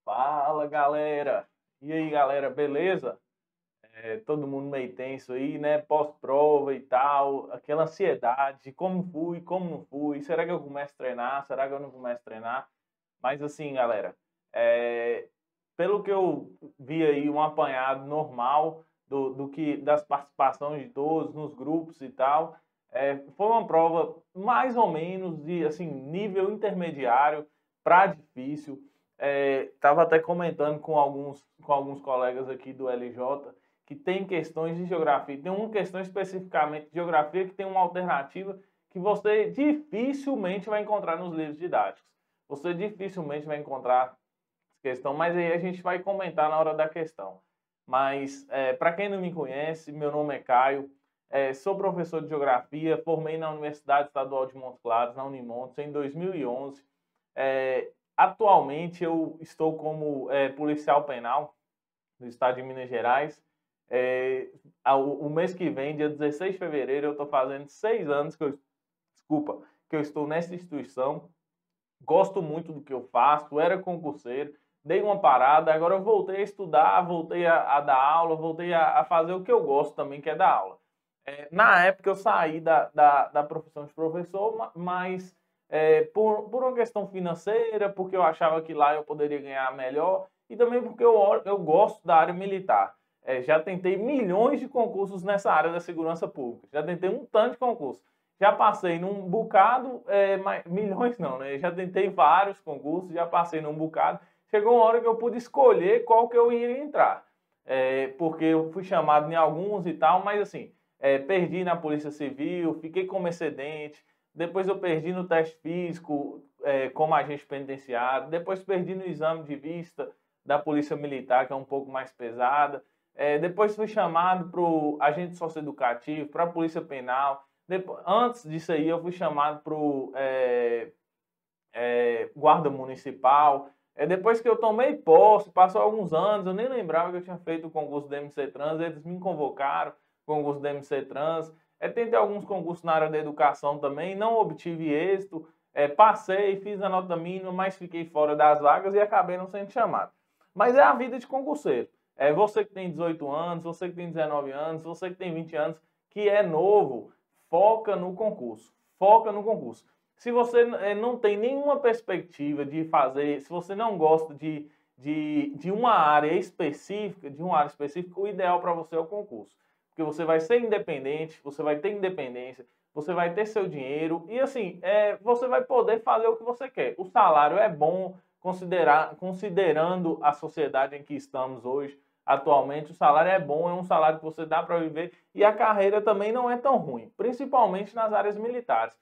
Fala, galera! E aí, galera, beleza? Todo mundo meio tenso aí, né? Pós-prova e tal, aquela ansiedade, como fui, como não fui, será que eu começo a treinar, será que eu não começo a treinar? Mas assim, galera, é, pelo que eu vi aí, um apanhado normal das participações de todos nos grupos e tal, foi uma prova mais ou menos de assim, nível intermediário para difícil. Estava até comentando com alguns colegas aqui do LJ que tem questões de geografia. Tem uma questão especificamente de geografia que tem uma alternativa que você dificilmente vai encontrar nos livros didáticos. Você dificilmente vai encontrar questão, mas aí a gente vai comentar na hora da questão. Mas, para quem não me conhece, meu nome é Caio, sou professor de Geografia, formei na Universidade Estadual de Montes Claros, na Unimontes, em 2011. Atualmente eu estou como policial penal no estado de Minas Gerais. O mês que vem, dia 16 de fevereiro, eu estou fazendo 6 anos que eu estou nessa instituição. Gosto muito do que eu faço, era concurseiro, dei uma parada, agora eu voltei a estudar, voltei a dar aula, voltei a fazer o que eu gosto também, que é dar aula. Na época eu saí da profissão de professor, mas por uma questão financeira, porque eu achava que lá eu poderia ganhar melhor, e também porque eu gosto da área militar. Já tentei milhões de concursos nessa área da segurança pública, já tentei um tanto de concurso. Já passei num bocado, milhões não, né? Já tentei vários concursos, já passei num bocado. Chegou uma hora que eu pude escolher qual que eu iria entrar. Porque eu fui chamado em alguns e tal, mas assim, perdi na Polícia Civil, fiquei como excedente, depois eu perdi no teste físico como agente penitenciário, depois perdi no exame de vista da Polícia Militar, que é um pouco mais pesada. Depois fui chamado para o agente socioeducativo, para a Polícia Penal. Antes disso aí, eu fui chamado para o guarda municipal. Depois que eu tomei posse, passou alguns anos, eu nem lembrava que eu tinha feito o concurso do MC Trans, eles me convocaram para o concurso do MC Trans. Tentei alguns concursos na área da educação também, não obtive êxito. Passei, fiz a nota mínima, mas fiquei fora das vagas e acabei não sendo chamado. Mas é a vida de concurseiro. Você que tem 18 anos, você que tem 19 anos, você que tem 20 anos, que é novo, foca no concurso. Foca no concurso. Se você não tem nenhuma perspectiva de fazer, se você não gosta de uma área específica, o ideal para você é o concurso. Porque você vai ser independente, você vai ter independência, você vai ter seu dinheiro e assim, você vai poder fazer o que você quer. O salário é bom, considerando a sociedade em que estamos hoje. Atualmente o salário é bom, é um salário que você dá para viver e a carreira também não é tão ruim, principalmente nas áreas militares.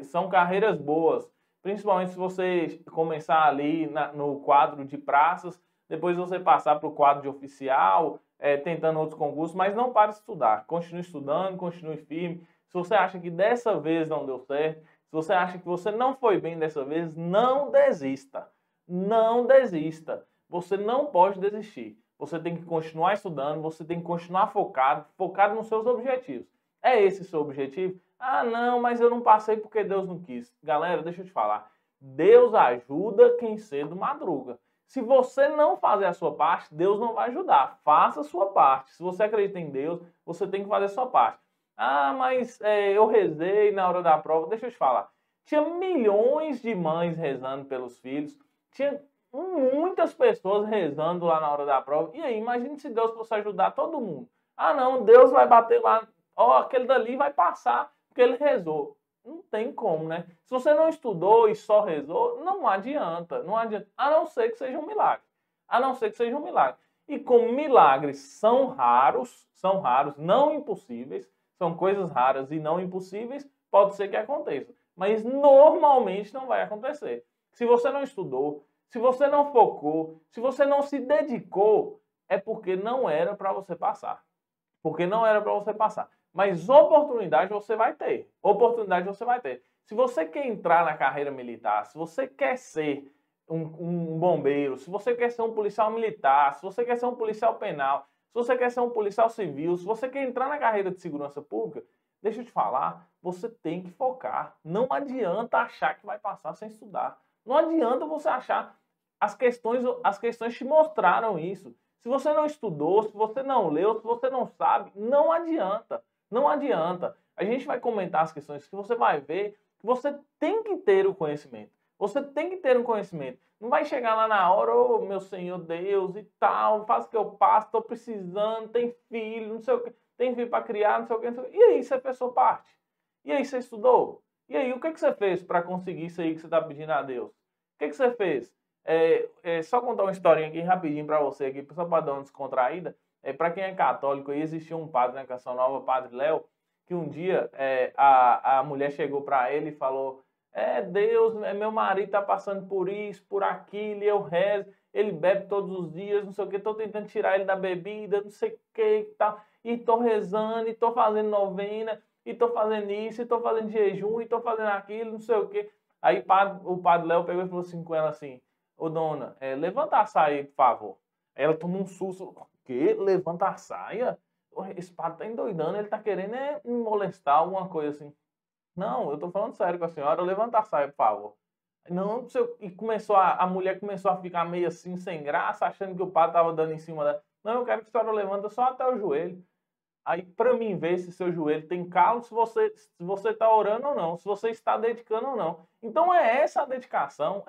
São carreiras boas, principalmente se você começar ali no quadro de praças, depois você passar para o quadro de oficial, tentando outros concursos, mas não pare de estudar, continue estudando, continue firme. Se você acha que dessa vez não deu certo, se você acha que você não foi bem dessa vez, não desista, não desista, você não pode desistir. Você tem que continuar estudando, você tem que continuar focado nos seus objetivos. É esse o seu objetivo? Ah, não, mas eu não passei porque Deus não quis. Galera, deixa eu te falar. Deus ajuda quem cedo madruga. Se você não fazer a sua parte, Deus não vai ajudar. Faça a sua parte. Se você acredita em Deus, você tem que fazer a sua parte. Ah, mas eu rezei na hora da prova. Deixa eu te falar. Tinha milhões de mães rezando pelos filhos. Tinha muitas pessoas rezando lá na hora da prova. E aí, imagine se Deus fosse ajudar todo mundo. Ah, não, Deus vai bater lá. Ó, aquele dali vai passar porque ele rezou. Não tem como, né? Se você não estudou e só rezou, não adianta. Não adianta. A não ser que seja um milagre. A não ser que seja um milagre. E como milagres são raros, não impossíveis, são coisas raras e não impossíveis, pode ser que aconteça. Mas normalmente não vai acontecer. Se você não estudou, se você não focou, se você não se dedicou, é porque não era para você passar. Porque não era para você passar. Mas oportunidade você vai ter. Oportunidade você vai ter. Se você quer entrar na carreira militar, se você quer ser um bombeiro, se você quer ser um policial militar, se você quer ser um policial penal, se você quer ser um policial civil, se você quer entrar na carreira de segurança pública, deixa eu te falar, você tem que focar. Não adianta achar que vai passar sem estudar. Não adianta você achar. as questões te mostraram isso. Se você não estudou, se você não leu, se você não sabe, não adianta. Não adianta. A gente vai comentar as questões que você vai ver que você tem que ter o conhecimento. Você tem que ter um conhecimento. Não vai chegar lá na hora, ô meu Senhor Deus e tal, faz o que eu passo, estou precisando, tem filho, não sei o que, tem filho para criar, não sei o que, não sei o que. E aí você fez sua parte? E aí você estudou? E aí o que você fez para conseguir isso aí que você está pedindo a Deus? O que você fez? Só contar uma historinha aqui rapidinho para você, aqui, só para dar uma descontraída. Para quem é católico, aí existia um padre na Canção Nova, o Padre Léo, que um dia a mulher chegou para ele e falou: Deus, meu marido está passando por isso, por aquilo, e eu rezo, ele bebe todos os dias, não sei o que, estou tentando tirar ele da bebida, não sei o que e tal, e estou rezando, e estou fazendo novena, e estou fazendo isso, e estou fazendo jejum, e estou fazendo aquilo, não sei o que. Aí o Padre Léo pegou e falou assim com ela assim: ô dona, levanta a saia, por favor. Aí ela tomou um susto: o quê? Levanta a saia? Esse padre tá endoidando, ele tá querendo me molestar, alguma coisa assim. Não, eu tô falando sério com a senhora, levanta a saia, por favor. Não, e a mulher começou a ficar meio assim, sem graça, achando que o padre tava dando em cima dela. Não, eu quero que a senhora levanta só até o joelho. Aí, para mim ver se seu joelho tem calo, se você está orando ou não, se você está dedicando ou não. Então é essa a dedicação,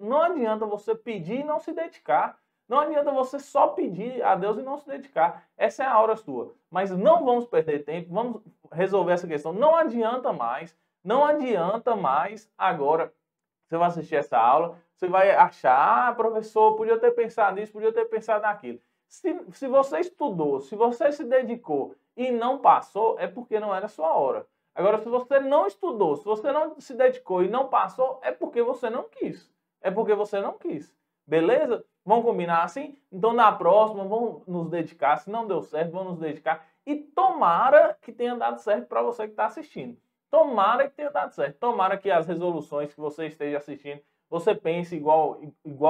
não adianta você pedir e não se dedicar. Não adianta você só pedir a Deus e não se dedicar. Essa é a hora sua. Mas não vamos perder tempo, vamos resolver essa questão. Não adianta mais agora. Você vai assistir essa aula, você vai achar, professor, podia ter pensado nisso, podia ter pensado naquilo. Se você estudou, se você se dedicou e não passou, é porque não era a sua hora. Agora, se você não estudou, se você não se dedicou e não passou, é porque você não quis. É porque você não quis. Beleza? Vamos combinar assim? Então, na próxima, vamos nos dedicar. Se não deu certo, vamos nos dedicar. E tomara que tenha dado certo para você que está assistindo. Tomara que tenha dado certo. Tomara que as resoluções que você esteja assistindo, você pense igual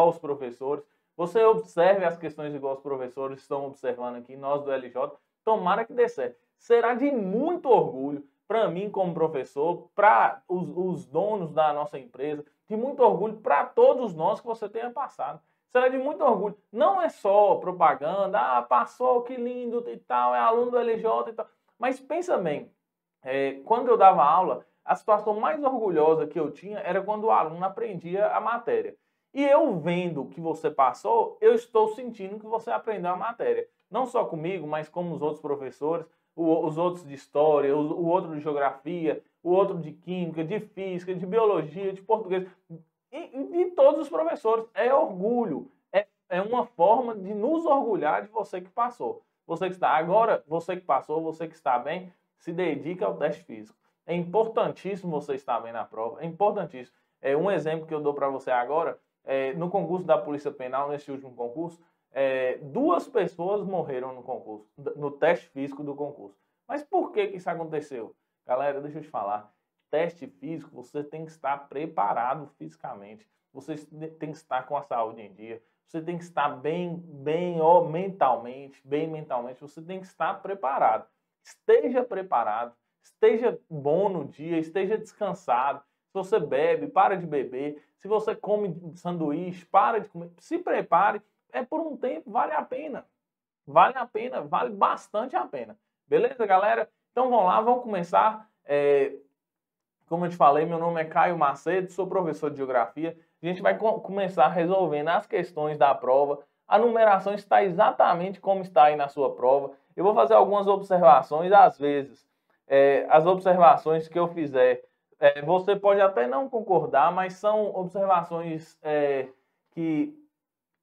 os professores. Você observe as questões igual os professores estão observando aqui, nós do LJ. Tomara que dê certo. Será de muito orgulho para mim como professor, para os donos da nossa empresa, de muito orgulho para todos nós que você tenha passado. Será de muito orgulho. Não é só propaganda, passou, que lindo e tal, é aluno do LJ e tal. Mas pensa bem, quando eu dava aula, a situação mais orgulhosa que eu tinha era quando o aluno aprendia a matéria. E eu vendo que você passou, eu estou sentindo que você aprendeu a matéria. Não só comigo, mas como os outros professores, os outros de história, o outro de geografia, o outro de química, de física, de biologia, de português, e de todos os professores. É orgulho, é uma forma de nos orgulhar de você que passou. Você que está agora, você que passou, você que está bem, se dedica ao teste físico. É importantíssimo você estar bem na prova, é importantíssimo. Um exemplo que eu dou para você agora, no concurso da Polícia Penal, nesse último concurso, 2 pessoas morreram no concurso, no teste físico do concurso. Mas por que isso aconteceu? Galera, deixa eu te falar. Teste físico, você tem que estar preparado fisicamente. Você tem que estar com a saúde em dia. Você tem que estar bem mentalmente. Você tem que estar preparado. Esteja preparado. Esteja bom no dia. Esteja descansado. Se você bebe, para de beber. Se você come sanduíche, para de comer. Se prepare. Por um tempo, vale a pena. Vale a pena, vale bastante a pena. Beleza, galera? Então vamos lá, vamos começar. Como eu te falei, meu nome é Caio Macedo, sou professor de Geografia. A gente vai começar resolvendo as questões da prova. A numeração está exatamente como está aí na sua prova. Eu vou fazer algumas observações, às vezes. As observações que eu fizer, você pode até não concordar, mas são observações que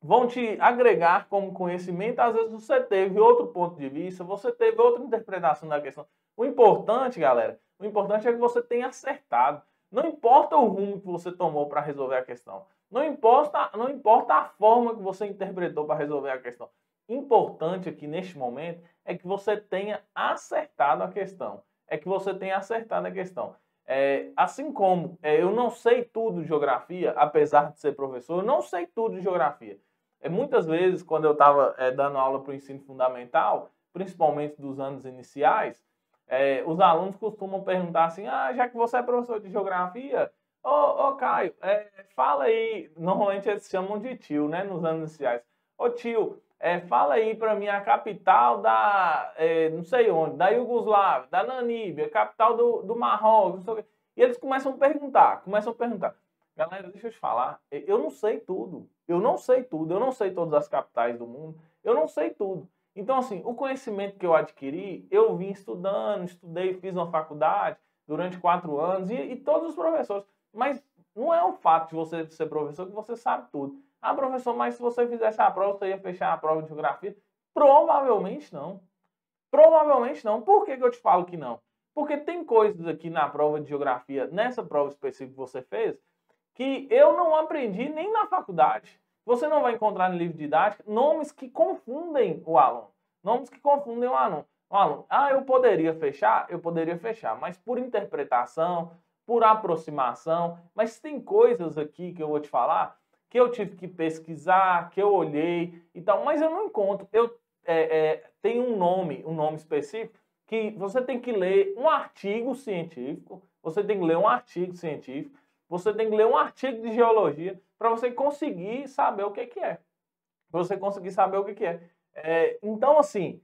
vão te agregar como conhecimento. Às vezes você teve outro ponto de vista, você teve outra interpretação da questão. O importante, galera, o importante é que você tenha acertado. Não importa o rumo que você tomou para resolver a questão. Não importa a forma que você interpretou para resolver a questão. Importante aqui neste momento é que você tenha acertado a questão. Assim como eu não sei tudo de geografia, apesar de ser professor, eu não sei tudo de geografia. Muitas vezes, quando eu estava dando aula para o ensino fundamental, principalmente dos anos iniciais, os alunos costumam perguntar assim: já que você é professor de geografia, Ô Caio, fala aí, normalmente eles chamam de tio, né, nos anos iniciais. Ô tio, fala aí para mim a capital da, não sei onde, da Iugoslávia, da Namíbia, capital do Marrocos, não sei o quê. E eles começam a perguntar. Galera, deixa eu te falar, eu não sei tudo, eu não sei tudo, eu não sei todas as capitais do mundo, eu não sei tudo. Então, assim, o conhecimento que eu adquiri, eu vim estudando, estudei, fiz uma faculdade durante 4 anos e todos os professores. Mas não é o fato de você ser professor que você sabe tudo. Ah, professor, mas se você fizesse a prova, você ia fechar a prova de geografia? Provavelmente não. Provavelmente não. Por que que eu te falo que não? Porque tem coisas aqui na prova de geografia, nessa prova específica que você fez, que eu não aprendi nem na faculdade. Você não vai encontrar no livro didático nomes que confundem o aluno. Nomes que confundem o aluno. O aluno, eu poderia fechar? Eu poderia fechar, mas por interpretação, por aproximação, mas tem coisas aqui que eu vou te falar que eu tive que pesquisar, que eu olhei e tal, mas eu não encontro. Tem um nome específico que você tem que ler um artigo científico, você tem que ler um artigo científico, você tem que ler um artigo de geologia para você conseguir saber o que é. Para você conseguir saber o que é. Então, assim,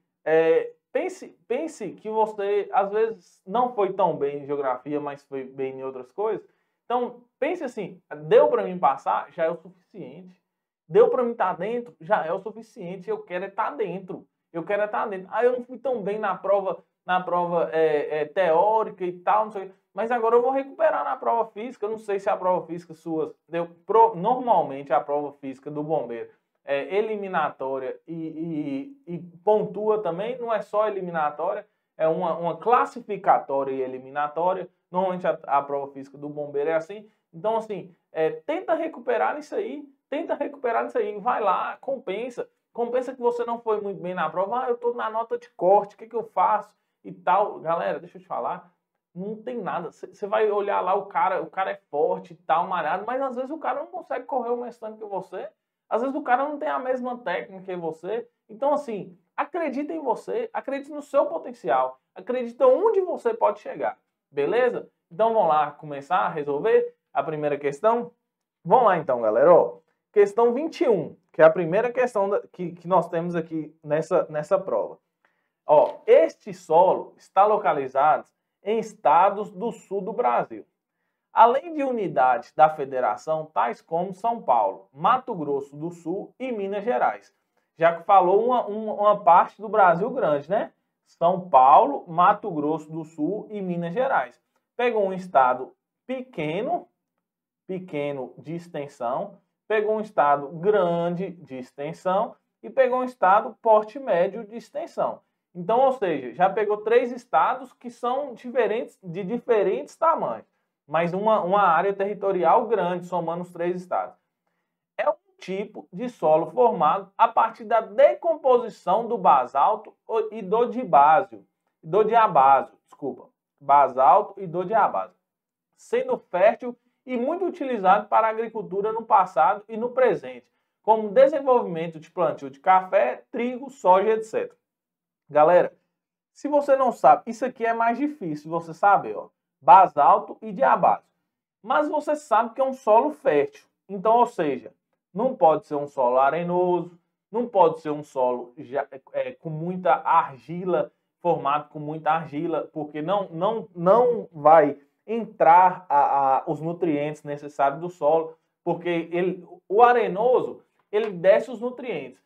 pense que você, às vezes, não foi tão bem em geografia, mas foi bem em outras coisas. Então, pense assim, deu para mim passar, já é o suficiente. Deu para mim estar dentro, já é o suficiente. Eu quero estar dentro. Eu quero estar dentro. Eu não fui tão bem na prova teórica e tal, não sei. Mas agora eu vou recuperar na prova física. Eu não sei se a prova física sua normalmente a prova física do bombeiro eliminatória e pontua também, não é só eliminatória, é uma classificatória e eliminatória. Normalmente a prova física do bombeiro é assim. Então, assim, tenta recuperar nisso aí, vai lá, compensa que você não foi muito bem na prova, eu estou na nota de corte, o que eu faço e tal. Galera, deixa eu te falar, não tem nada, você vai olhar lá, o cara é forte e tal, malhado, mas às vezes o cara não consegue correr o mesmo tanto que você. Às vezes o cara não tem a mesma técnica que você. Então, assim, acredita em você, acredite no seu potencial, acredita onde você pode chegar. Beleza? Então, vamos lá começar a resolver a primeira questão? Vamos lá então, galera. Questão 21, que é a primeira questão que nós temos aqui nessa prova. Este solo está localizado em estados do sul do Brasil. Além de unidades da federação, tais como São Paulo, Mato Grosso do Sul e Minas Gerais. Já que falou uma parte do Brasil grande, né? São Paulo, Mato Grosso do Sul e Minas Gerais. Pegou um estado pequeno de extensão, pegou um estado grande de extensão e pegou um estado porte médio de extensão. Então, ou seja, já pegou 3 estados que são de diferentes tamanhos, mas uma área territorial grande, somando os 3 estados. É um tipo de solo formado a partir da decomposição do basalto e do diabásio, basalto e do diabásio, sendo fértil e muito utilizado para a agricultura no passado e no presente, como desenvolvimento de plantio de café, trigo, soja, etc. Galera, se você não sabe, isso aqui é mais difícil você saber, basalto e diabásio. Mas você sabe que é um solo fértil. Então, ou seja, não pode ser um solo arenoso, não pode ser um solo com muita argila, formado com muita argila, porque não vai entrar os nutrientes necessários do solo, porque o arenoso, ele desce os nutrientes.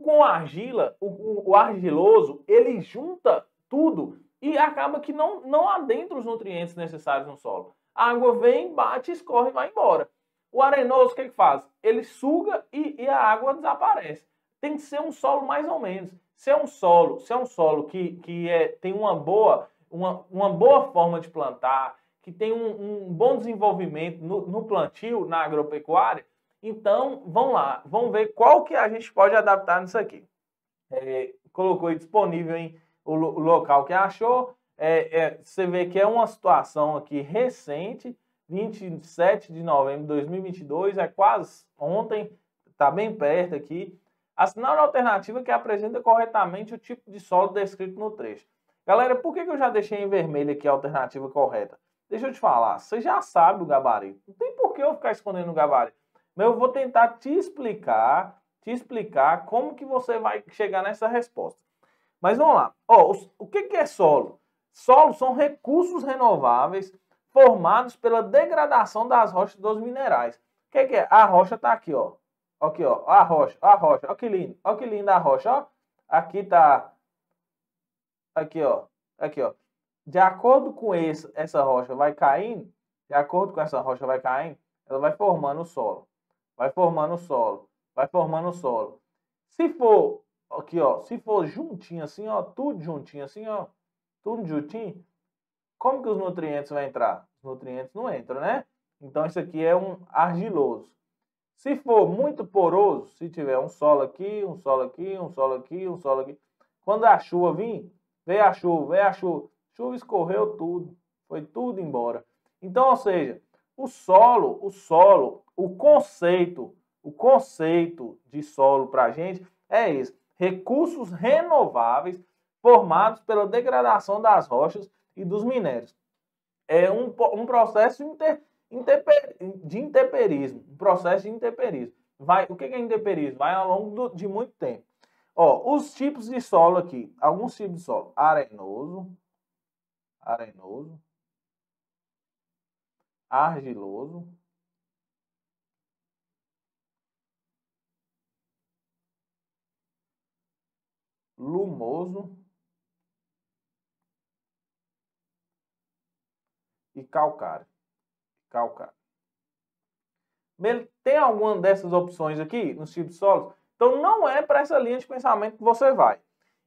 Com argila, o argiloso, ele junta tudo e acaba que não adentra os nutrientes necessários no solo. A água vem, bate, escorre e vai embora. O arenoso, o que faz? Ele suga e a água desaparece. Tem que ser um solo mais ou menos. Se é um solo que tem uma boa forma de plantar, que tem um bom desenvolvimento no plantio, na agropecuária, então vamos lá, vamos ver qual que a gente pode adaptar nisso aqui. Colocou aí disponível o local que achou. Você vê que é uma situação aqui recente, 27 de novembro de 2022, é quase ontem, está bem perto aqui. Assinale a alternativa que apresenta corretamente o tipo de solo descrito no trecho. Galera, por que eu já deixei em vermelho aqui a alternativa correta? deixa eu te falar, você já sabe o gabarito. Não tem por que eu ficar escondendo o gabarito. Mas eu vou tentar te explicar como que você vai chegar nessa resposta. Mas vamos lá. Ó, o que é solo? Solo são recursos renováveis formados pela degradação das rochas dos minerais. O que é? A rocha está aqui, ó. Aqui, ó. A rocha. Olha que lindo. Olha que linda a rocha, ó. Aqui tá. Aqui, ó. Aqui, ó. De acordo com essa rocha vai caindo, de acordo com essa rocha vai caindo, ela vai formando o solo. Vai formando o solo. Vai formando o solo. Se for, aqui, ó, se for juntinho assim, ó, tudo juntinho assim, ó, tudo juntinho, como que os nutrientes vão entrar? Os nutrientes não entram, né? Então, isso aqui é um argiloso. Se for muito poroso, se tiver um solo aqui, um solo aqui, um solo aqui, um solo aqui, quando a chuva vir, veio a chuva, escorreu tudo, foi tudo embora. Então, ou seja, o conceito de solo para a gente é esse: recursos renováveis formados pela degradação das rochas e dos minérios. É um processo de intemperismo. Um processo de intemperismo. O que é intemperismo? Vai ao longo de muito tempo. Ó, os tipos de solo aqui. Alguns tipos de solo. Arenoso, argiloso, lumoso e calcário. Tem alguma dessas opções aqui nos tipos de solos? Então não é para essa linha de pensamento que você vai.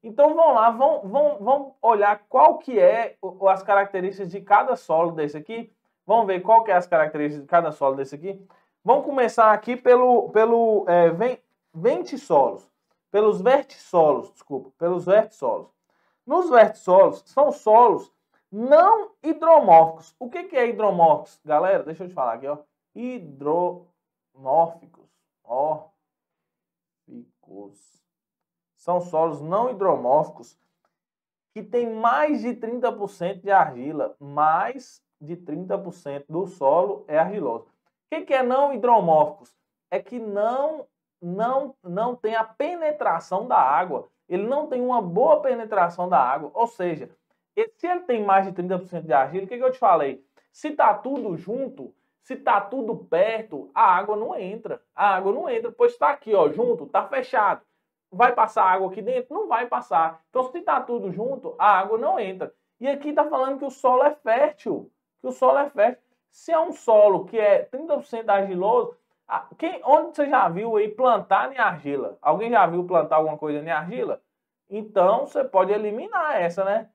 Então vamos lá, vamos olhar qual que é as características de cada solo desse aqui. Vamos ver qual que é as características de cada solo desse aqui. Vamos começar aqui pelos vertissolos. Pelos vertissolos. Nos vertissolos são solos não hidromórficos. O que é hidromórficos? Galera, deixa eu te falar aqui, ó. Hidromórficos. São solos não hidromórficos que tem mais de 30% de argila. Mais de 30% do solo é argiloso. O que é não hidromórficos? É que não tem a penetração da água. Ele não tem uma boa penetração da água. Ou seja, se ele tem mais de 30% de argila, o que eu te falei? Se está tudo junto, se está tudo perto, a água não entra. Pois está aqui, ó, junto, está fechado. Vai passar água aqui dentro? Não vai passar. Então, se está tudo junto, a água não entra. E aqui está falando que o solo é fértil. Se é um solo que é 30% argiloso, onde você já viu aí plantar em argila? Alguém já viu plantar alguma coisa em argila? Então, você pode eliminar essa, né?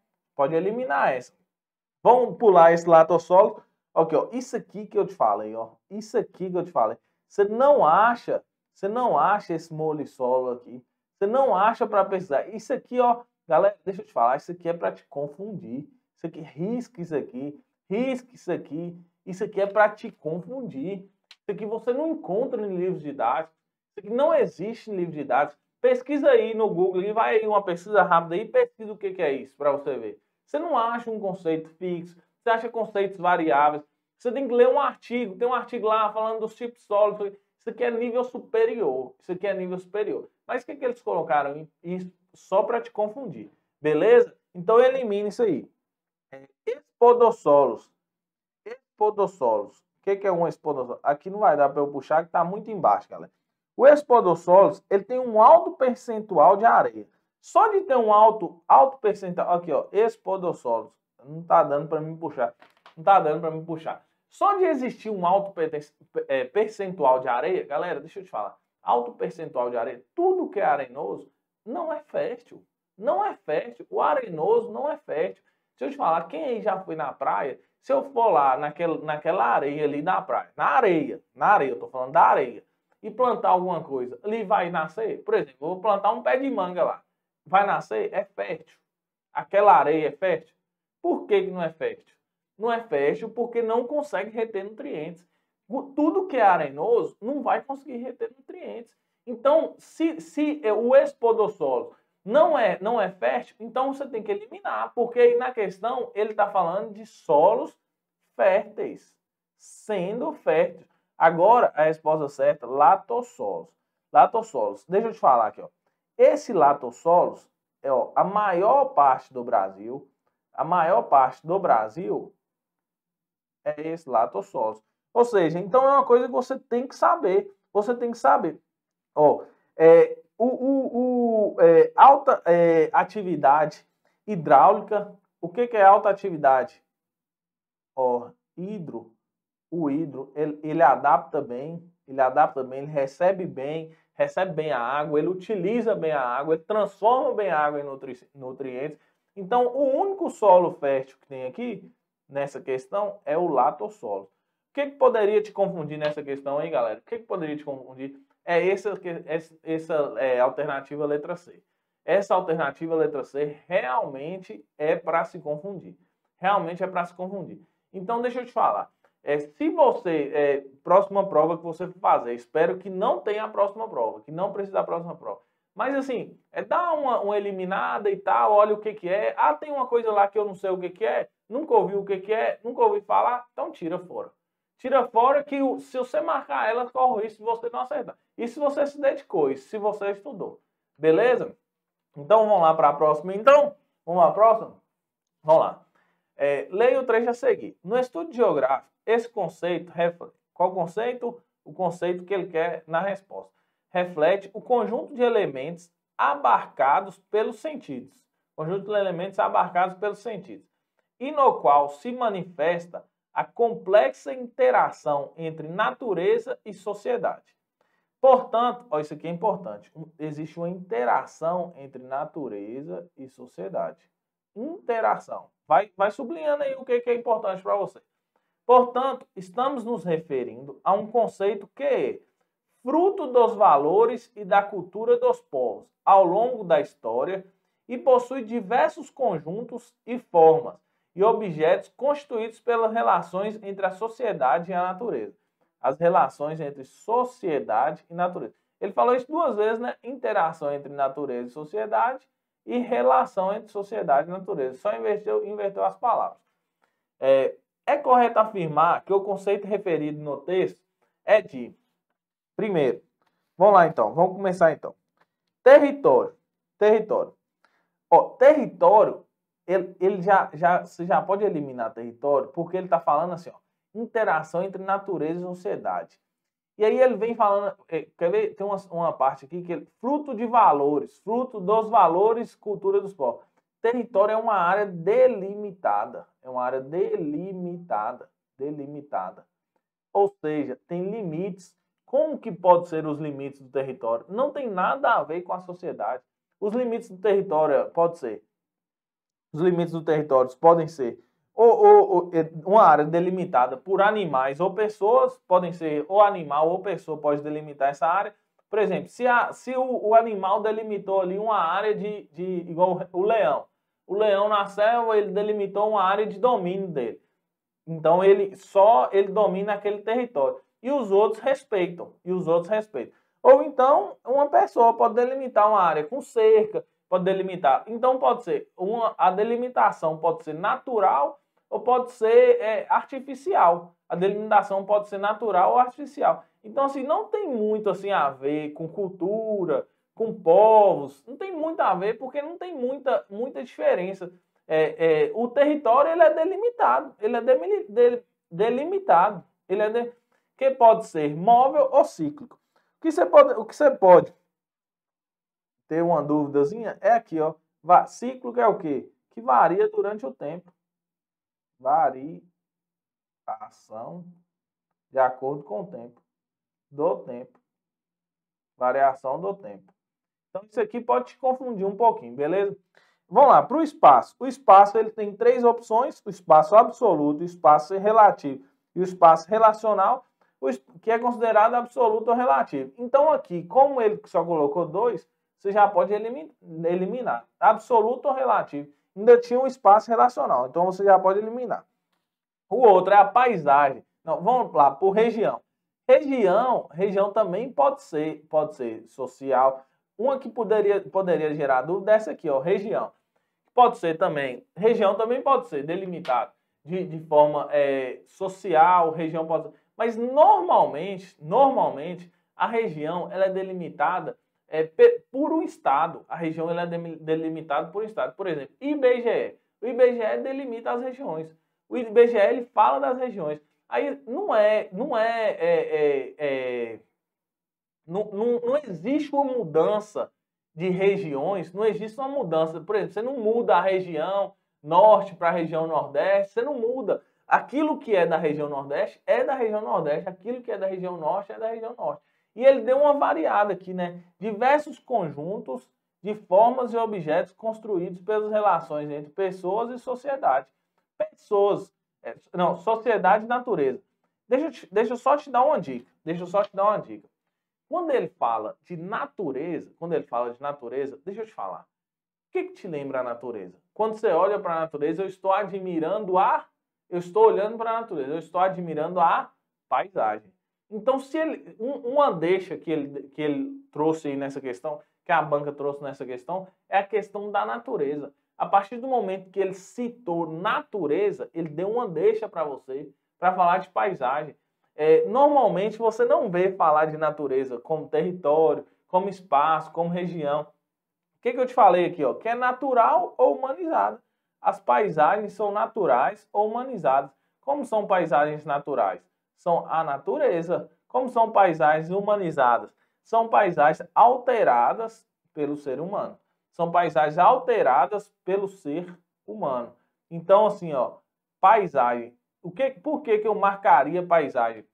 Vamos pular esse latossolo. Aqui, ó. Isso aqui que eu te falei, ó. Você não acha esse molissolo aqui. Você não acha para pesquisar. Isso aqui, ó, galera, deixa eu te falar, isso aqui é para te confundir. Isso aqui, risca isso aqui. Isso aqui é para te confundir. Isso aqui você não encontra em livros didáticos. Isso aqui não existe em livro didático. Pesquisa aí no Google e vai aí uma pesquisa rápida aí e pesquisa o que é isso para você ver. Você não acha um conceito fixo, você acha conceitos variáveis. Você tem que ler um artigo, tem um artigo lá falando dos tipos de solo. Isso aqui é nível superior. Mas o que eles colocaram? Isso só para te confundir. Beleza? Então elimine isso aí. Espodossolos. O que é um espodossolo? Aqui não vai dar para eu puxar, que está muito embaixo, galera. O espodossolos, ele tem um alto percentual de areia. Só de ter um alto percentual... Aqui, ó, espodossolos. Não está dando para me puxar. Só de existir um alto percentual de areia, galera, deixa eu te falar. Alto percentual de areia, tudo que é arenoso não é fértil. O arenoso não é fértil. Deixa eu te falar, quem aí já foi na praia, se eu for lá naquela areia ali da praia, na areia, eu tô falando da areia, e plantar alguma coisa, ali vai nascer? Por exemplo, eu vou plantar um pé de manga lá. Vai nascer? É fértil. Aquela areia é fértil? Por que não é fértil? Não é fértil porque não consegue reter nutrientes. Tudo que é arenoso não vai conseguir reter nutrientes. Então, se o espodossolo não é fértil, então você tem que eliminar, porque aí na questão ele está falando de solos férteis. Sendo férteis. Agora, a resposta certa, latossolos. Latossolos. Deixa eu te falar aqui, ó. Esse latossolos é, ó, a maior parte do Brasil. A maior parte do Brasil é esse latossolos. Ou seja, então é uma coisa que você tem que saber. Você tem que saber. Ó, alta atividade hidráulica. O que é alta atividade? Ó, o hidro, ele adapta bem, ele recebe bem a água, ele utiliza bem a água, ele transforma bem a água em nutrientes. Então, o único solo fértil que tem aqui, nessa questão, é o latossolo. O que poderia te confundir nessa questão aí, galera? O que poderia te confundir? É essa alternativa letra C. Essa alternativa letra C realmente é para se confundir. Realmente é para se confundir. Então, deixa eu te falar. Se você, próxima prova que você for fazer, espero que não tenha a próxima prova, que não precise da próxima prova. Mas assim, dá uma eliminada e tal, olha o que é. Ah, tem uma coisa lá que eu não sei o que é, nunca ouvi o que é, nunca ouvi falar, então tira fora. Tira fora que se você marcar ela, corre o risco se você não acertar. E se você se dedicou, e se você estudou. Beleza? Então vamos lá para a próxima. Então, vamos lá, próxima? Vamos lá. Leia o trecho a seguir. No estudo geográfico, esse conceito reflete. Qual conceito? O conceito que ele quer na resposta. Reflete o conjunto de elementos abarcados pelos sentidos. Conjunto de elementos abarcados pelos sentidos. E no qual se manifesta a complexa interação entre natureza e sociedade. Portanto, ó, isso aqui é importante. Existe uma interação entre natureza e sociedade. Interação. Vai sublinhando aí o que é importante para você. Portanto, estamos nos referindo a um conceito que é fruto dos valores e da cultura dos povos ao longo da história e possui diversos conjuntos e formas e objetos constituídos pelas relações entre a sociedade e a natureza. As relações entre sociedade e natureza. Ele falou isso duas vezes, né? Interação entre natureza e sociedade e relação entre sociedade e natureza. Só inverteu as palavras. É correto afirmar que o conceito referido no texto é de... Primeiro, vamos lá então, vamos começar então. Território. Território. Ó, território, você já pode eliminar território, porque ele está falando assim, ó, interação entre natureza e sociedade. E aí ele vem falando, quer ver? Tem uma parte aqui que é fruto de valores, fruto dos valores, cultura dos povos. Território é uma área delimitada, delimitada. Ou seja, tem limites. Como que pode ser os limites do território? Não tem nada a ver com a sociedade. Os limites do território podem ser uma área delimitada por animais ou pessoas, podem ser ou animal ou pessoa pode delimitar essa área. Por exemplo, se o animal delimitou ali uma área igual o leão. O leão na selva, ele delimitou uma área de domínio dele. Então ele domina aquele território. E os outros respeitam. Ou então uma pessoa pode delimitar uma área com cerca, pode delimitar. Então pode ser a delimitação pode ser natural ou pode ser artificial. A delimitação pode ser natural ou artificial. Então assim, não tem muito assim a ver com cultura, com povos, não tem muito a ver porque não tem muita diferença. O território ele é delimitado, que pode ser móvel ou cíclico. O que você pode ter uma dúvidazinha é aqui, ó. Cíclico é o quê? Que varia durante o tempo. Variação de acordo com o tempo. Variação do tempo. Então isso aqui pode te confundir um pouquinho, beleza? Vamos lá, para o espaço. O espaço ele tem três opções: o espaço absoluto, o espaço relativo e o espaço relacional, que é considerado absoluto ou relativo. Então aqui, como ele só colocou dois, você já pode eliminar. Absoluto ou relativo. Ainda tinha um espaço relacional, então você já pode eliminar. O outro é a paisagem. Não, vamos lá, por região. Região também pode ser social. Uma que poderia gerar dúvida é essa aqui, ó, região. Região também pode ser delimitado de forma social, região pode... Mas normalmente a região ela é delimitada por um estado. A região ela é delimitada por um estado. Por exemplo, IBGE. O IBGE delimita as regiões. O IBGE ele fala das regiões. Aí não existe uma mudança de regiões, não existe uma mudança. Por exemplo, você não muda a região norte para a região nordeste, você não muda. Aquilo que é da região nordeste é da região nordeste, aquilo que é da região norte é da região norte. E ele deu uma variada aqui, né? Diversos conjuntos de formas e objetos construídos pelas relações entre pessoas e sociedade. Sociedade e natureza. Deixa eu só te dar uma dica. Quando ele fala de natureza, deixa eu te falar. O que te lembra a natureza? Quando você olha para a natureza, eu estou olhando para a natureza, eu estou admirando a paisagem. Então, se uma deixa que ele trouxe aí nessa questão, que a banca trouxe nessa questão, é a questão da natureza. A partir do momento que ele citou natureza, ele deu uma deixa para você, para falar de paisagem. Normalmente você não vê falar de natureza como território, como espaço, como região. O que eu te falei aqui? Ó, que é natural ou humanizada. As paisagens são naturais ou humanizadas. Como são paisagens naturais? São a natureza. Como são paisagens humanizadas? São paisagens alteradas pelo ser humano. São paisagens alteradas pelo ser humano. Então, assim, ó, paisagem. Por que eu marcaria paisagem?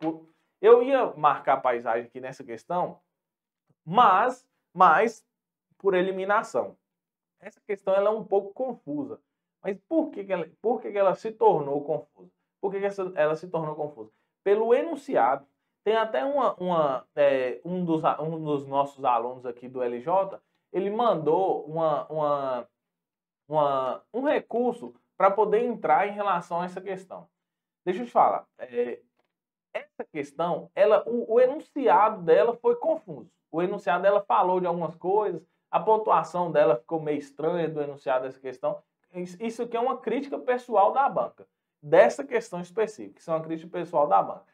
Eu ia marcar paisagem aqui nessa questão, mas por eliminação. Essa questão ela é um pouco confusa. Mas por que ela se tornou confusa? Por que ela se tornou confusa? Pelo enunciado. Tem até um dos nossos alunos aqui do LJ, ele mandou um recurso para poder entrar em relação a essa questão. Deixa eu te falar. Essa questão, o enunciado dela foi confuso. O enunciado dela falou de algumas coisas, a pontuação dela ficou meio estranha do enunciado dessa questão. Isso aqui é uma crítica pessoal da banca, dessa questão específica. Isso é uma crítica pessoal da banca.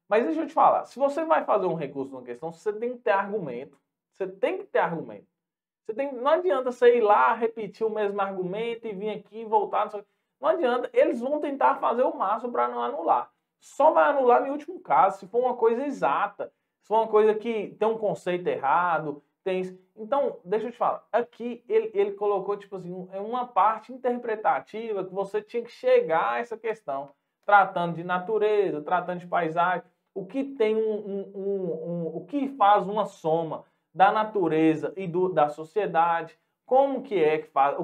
Mas deixa eu te falar, se você vai fazer um recurso numa questão, você tem que ter argumento. Você tem que ter argumento. Não adianta você ir lá, repetir o mesmo argumento e vir aqui e voltar. Não adianta. Eles vão tentar fazer o máximo para não anular. Só vai anular no último caso, se for uma coisa exata. Se for uma coisa que tem um conceito errado, tem isso. Então, deixa eu te falar. Aqui ele colocou, tipo assim, uma parte interpretativa que você tinha que chegar a essa questão. Tratando de natureza, tratando de paisagem. O que tem o que faz uma soma da natureza e da sociedade, como que faz,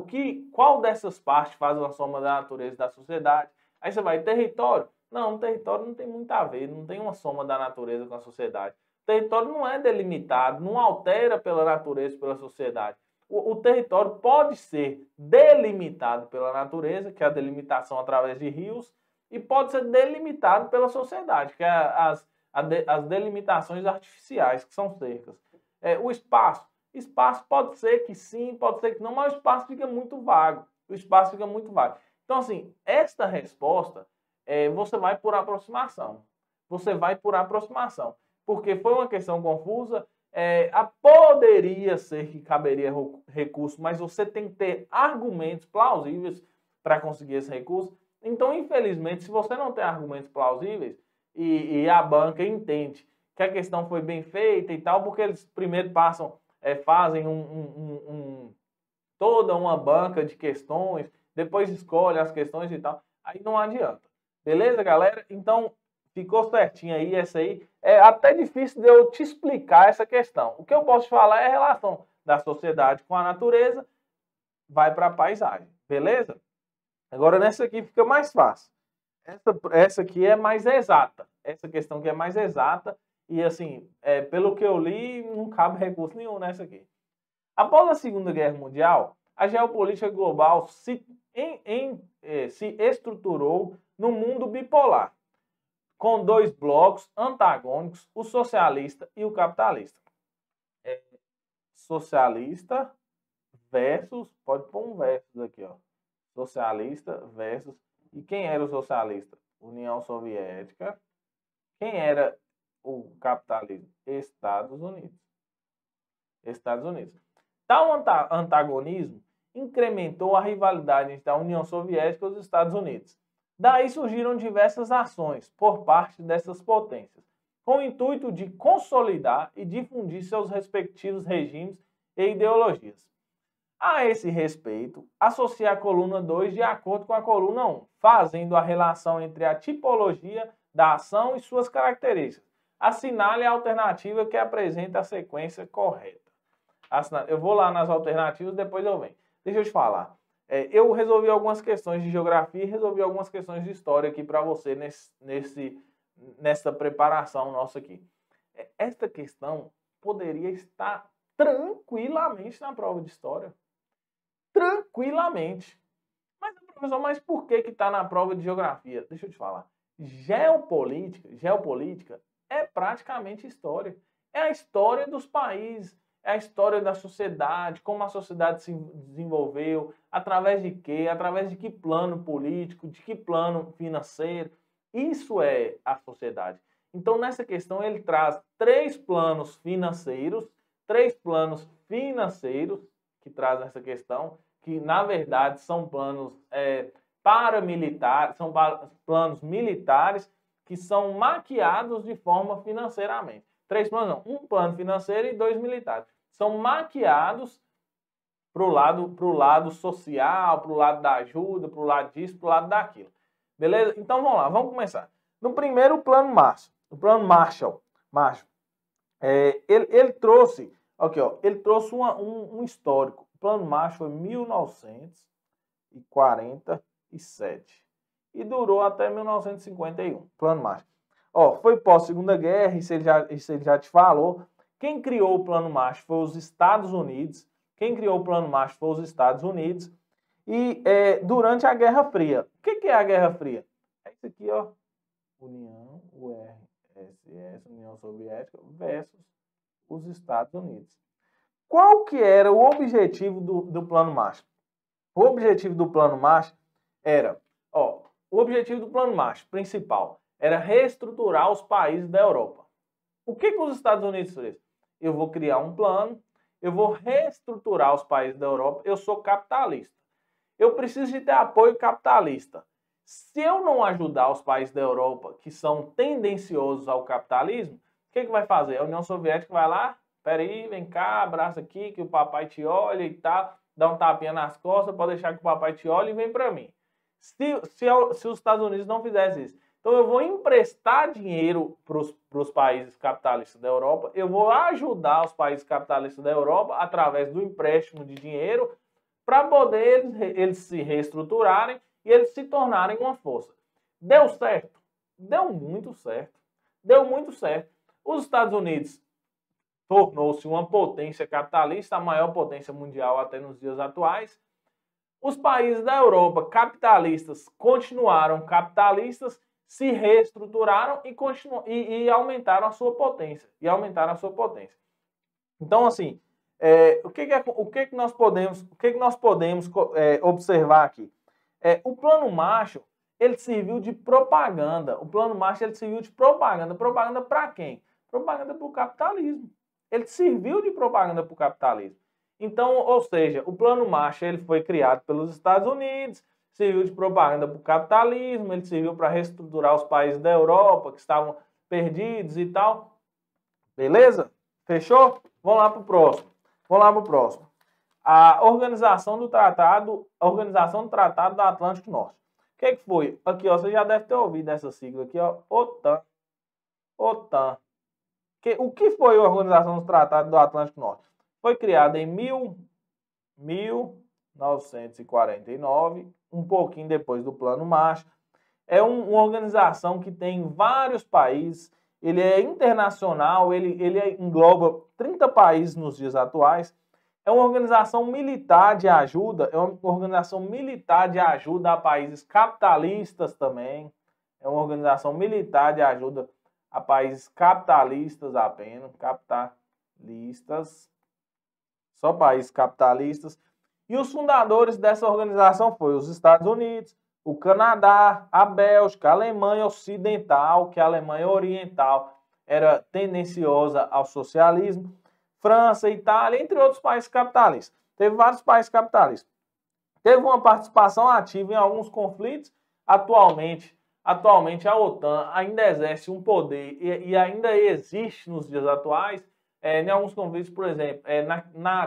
qual dessas partes faz uma soma da natureza e da sociedade. Aí você vai, território? Não, o território não tem muito a ver, não tem uma soma da natureza com a sociedade. O território não é delimitado, não altera pela natureza e pela sociedade. O território pode ser delimitado pela natureza, que é a delimitação através de rios, e pode ser delimitado pela sociedade, que é as delimitações artificiais, que são cercas. O espaço pode ser que sim, pode ser que não, mas o espaço fica muito vago. Então, assim, esta resposta, você vai por aproximação. Porque foi uma questão confusa. Poderia ser que caberia recurso, mas você tem que ter argumentos plausíveis para conseguir esse recurso. Então, infelizmente, se você não tem argumentos plausíveis e a banca entende que a questão foi bem feita e tal, porque eles primeiro fazem toda uma banca de questões, depois escolhem as questões e tal, aí não adianta. Beleza, galera? Então, ficou certinho aí essa aí. É até difícil de eu te explicar essa questão. O que eu posso te falar é a relação da sociedade com a natureza, vai para a paisagem. Beleza? Agora, nessa aqui fica mais fácil. Essa aqui é mais exata. Essa questão aqui é mais exata. E, assim, pelo que eu li, não cabe recurso nenhum nessa aqui. Após a Segunda Guerra Mundial, a geopolítica global se estruturou no mundo bipolar, com dois blocos antagônicos, o socialista e o capitalista. Socialista versus, pode pôr um versus aqui, ó. Socialista versus E quem era o socialista? União Soviética. Quem era o capitalismo? Estados Unidos. Estados Unidos. Tal antagonismo incrementou a rivalidade entre a União Soviética e os Estados Unidos. Daí surgiram diversas ações por parte dessas potências, com o intuito de consolidar e difundir seus respectivos regimes e ideologias. A esse respeito, associe a coluna 2 de acordo com a coluna 1, fazendo a relação entre a tipologia da ação e suas características. Assinale a alternativa que apresenta a sequência correta. Eu vou lá nas alternativas, depois eu venho. Deixa eu te falar. Eu resolvi algumas questões de geografia e resolvi algumas questões de história aqui para você nessa preparação nossa aqui. Esta questão poderia estar tranquilamente na prova de história. Tranquilamente. Mas, professor, mas por que está na prova de geografia? Deixa eu te falar. Geopolítica é praticamente história. É a história dos países, é a história da sociedade, como a sociedade se desenvolveu, através de quê, através de que plano político, de que plano financeiro. Isso é a sociedade. Então, nessa questão, ele traz três planos financeiros que trazem essa questão, que, na verdade, são planos paramilitares, são planos militares que são maquiados de forma financeiramente. Três planos não, um plano financeiro e dois militares. São maquiados para o lado social, para o lado da ajuda, para o lado disso, para o lado daquilo. Beleza? Então vamos lá, vamos começar. No primeiro, o plano Marshall. O plano Marshall. Ele trouxe, aqui, ó, ele trouxe um histórico. O plano Marshall foi em 1947 e durou até 1951. Plano Marshall. Ó, foi pós-Segunda Guerra, isso ele já te falou. Quem criou o Plano Marshall foi os Estados Unidos. E durante a Guerra Fria. O que é a Guerra Fria? É isso aqui, ó. União Soviética versus os Estados Unidos. Qual que era o objetivo do Plano Marshall? O objetivo do Plano Marshall era, o objetivo do Plano Marshall principal era reestruturar os países da Europa. O que os Estados Unidos fez? Eu vou criar um plano, eu vou reestruturar os países da Europa, eu sou capitalista. Eu preciso de ter apoio capitalista. Se eu não ajudar os países da Europa que são tendenciosos ao capitalismo, o que vai fazer? A União Soviética vai lá, peraí, vem cá, abraça aqui que o papai te olha e tal, dá um tapinha nas costas, pode deixar que o papai te olhe e vem para mim. Se os Estados Unidos não fizessem isso, então eu vou emprestar dinheiro para os países capitalistas da Europa, eu vou ajudar os países capitalistas da Europa através do empréstimo de dinheiro para poder eles se reestruturarem e eles se tornarem uma força. Deu certo? Deu muito certo. Os Estados Unidos tornou-se uma potência capitalista, a maior potência mundial até nos dias atuais. Os países da Europa capitalistas continuaram capitalistas, se reestruturaram e aumentaram a sua potência. Então, assim, o que nós podemos observar aqui? O Plano Marshall, ele serviu de propaganda. Propaganda para quem? Propaganda para o capitalismo. Ele serviu de propaganda para o capitalismo. Então, ou seja, o Plano Marshall ele foi criado pelos Estados Unidos, serviu de propaganda para o capitalismo, ele serviu para reestruturar os países da Europa que estavam perdidos e tal. Beleza? Fechou? Vamos lá para o próximo. A Organização do Tratado do Atlântico Norte. O que foi? Aqui, ó, você já deve ter ouvido essa sigla aqui, ó, OTAN. O que foi a Organização do Tratado do Atlântico Norte? Foi criada em 1949, um pouquinho depois do Plano Marshall. É uma organização que tem vários países, ele é internacional, ele engloba 30 países nos dias atuais. É uma organização militar de ajuda, a países capitalistas também. É uma organização militar de ajuda a países capitalistas apenas, só países capitalistas. E os fundadores dessa organização foram os Estados Unidos, o Canadá, a Bélgica, a Alemanha Ocidental, que a Alemanha Oriental era tendenciosa ao socialismo, França, Itália, entre outros países capitalistas. Teve vários países capitalistas. Teve uma participação ativa em alguns conflitos. Atualmente a OTAN ainda exerce um poder e ainda existe nos dias atuais em alguns conflitos, por exemplo,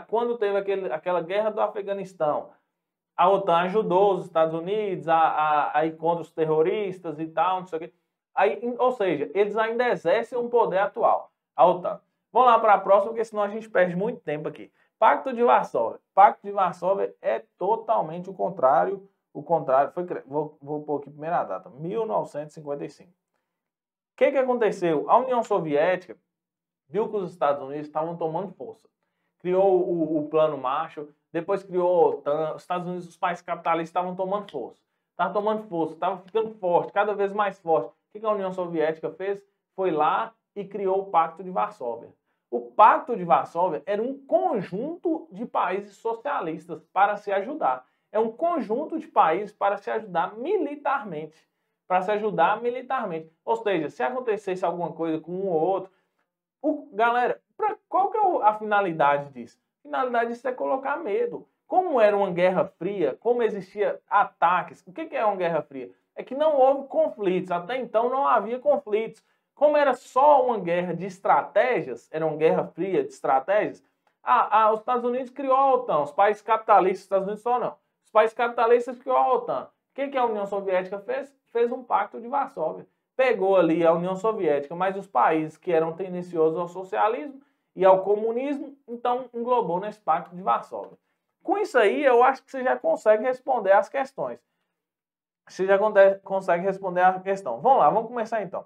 quando teve aquela guerra do Afeganistão, a OTAN ajudou os Estados Unidos a ir contra os terroristas e tal, não sei o quê. Aí, ou seja, eles ainda exercem um poder atual, a OTAN. Vamos lá para a próxima, porque senão a gente perde muito tempo aqui. Pacto de Varsóvia. Pacto de Varsóvia é totalmente o contrário. Vou pôr aqui a primeira data, 1955. O que aconteceu? A União Soviética viu que os Estados Unidos estavam tomando força. Criou o Plano Marshall, depois criou a OTAN. Os Estados Unidos, os países capitalistas estavam tomando força. Estavam tomando força, estavam ficando forte, cada vez mais forte. O que a União Soviética fez? Foi lá e criou o Pacto de Varsóvia. O Pacto de Varsóvia era um conjunto de países socialistas para se ajudar. É um conjunto de países para se ajudar militarmente. Ou seja, se acontecesse alguma coisa com um ou outro, galera, qual que é a finalidade disso? A finalidade disso é colocar medo. Como era uma guerra fria, como existia ataques, o que é uma guerra fria? É que não houve conflitos, até então não havia conflitos. Como era só uma guerra de estratégias, era uma guerra fria de estratégias, os Estados Unidos criou a OTAN, os países capitalistas, os Estados Unidos só não. Os países capitalistas criou a OTAN. O que a União Soviética fez? Fez um Pacto de Varsóvia. Pegou ali a União Soviética, mas os países que eram tendenciosos ao socialismo e ao comunismo, então englobou nesse Pacto de Varsóvia. Com isso aí, eu acho que você já consegue responder as questões. Você já consegue responder a questão. Vamos lá, vamos começar então.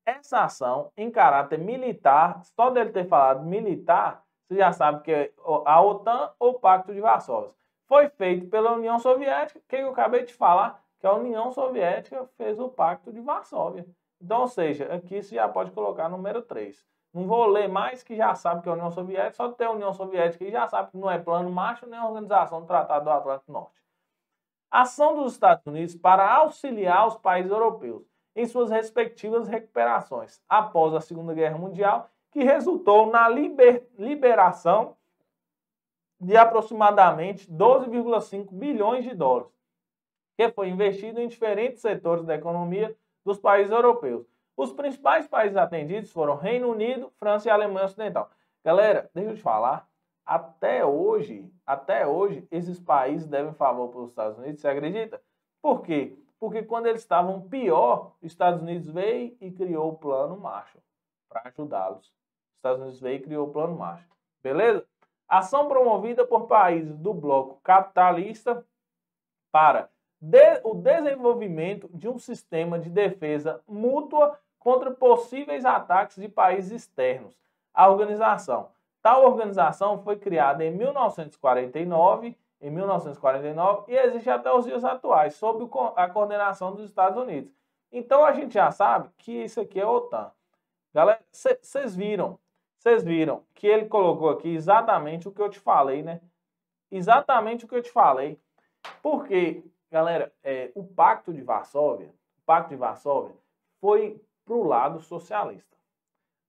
Essa ação em caráter militar, só dele ter falado militar, você já sabe que é a OTAN ou o Pacto de Varsóvia. Foi feito pela União Soviética, que eu acabei de falar, que a União Soviética fez o Pacto de Varsóvia. Então, ou seja, aqui você já pode colocar número 3. Não vou ler mais, que já sabe que é a União Soviética, só de ter a União Soviética e já sabe que não é Plano Marshall nem a Organização do Tratado do Atlântico Norte. Ação dos Estados Unidos para auxiliar os países europeus em suas respectivas recuperações após a Segunda Guerra Mundial, que resultou na liberação de aproximadamente 12,5 bilhões de dólares, que foi investido em diferentes setores da economia dos países europeus. Os principais países atendidos foram Reino Unido, França e Alemanha Ocidental. Galera, deixa eu te falar, até hoje, esses países devem favor para os Estados Unidos, você acredita? Por quê? Porque quando eles estavam pior, os Estados Unidos veio e criou o Plano Marshall para ajudá-los. Os Estados Unidos veio e criou o Plano Marshall. Beleza? Ação promovida por países do bloco capitalista para o desenvolvimento de um sistema de defesa mútua contra possíveis ataques de países externos. A organização. Tal organização foi criada em 1949 e existe até os dias atuais, sob a coordenação dos Estados Unidos. Então a gente já sabe que isso aqui é a OTAN. Galera, vocês viram que ele colocou aqui exatamente o que eu te falei, né? Exatamente o que eu te falei. Porque, galera, o Pacto de Varsóvia foi para o lado socialista.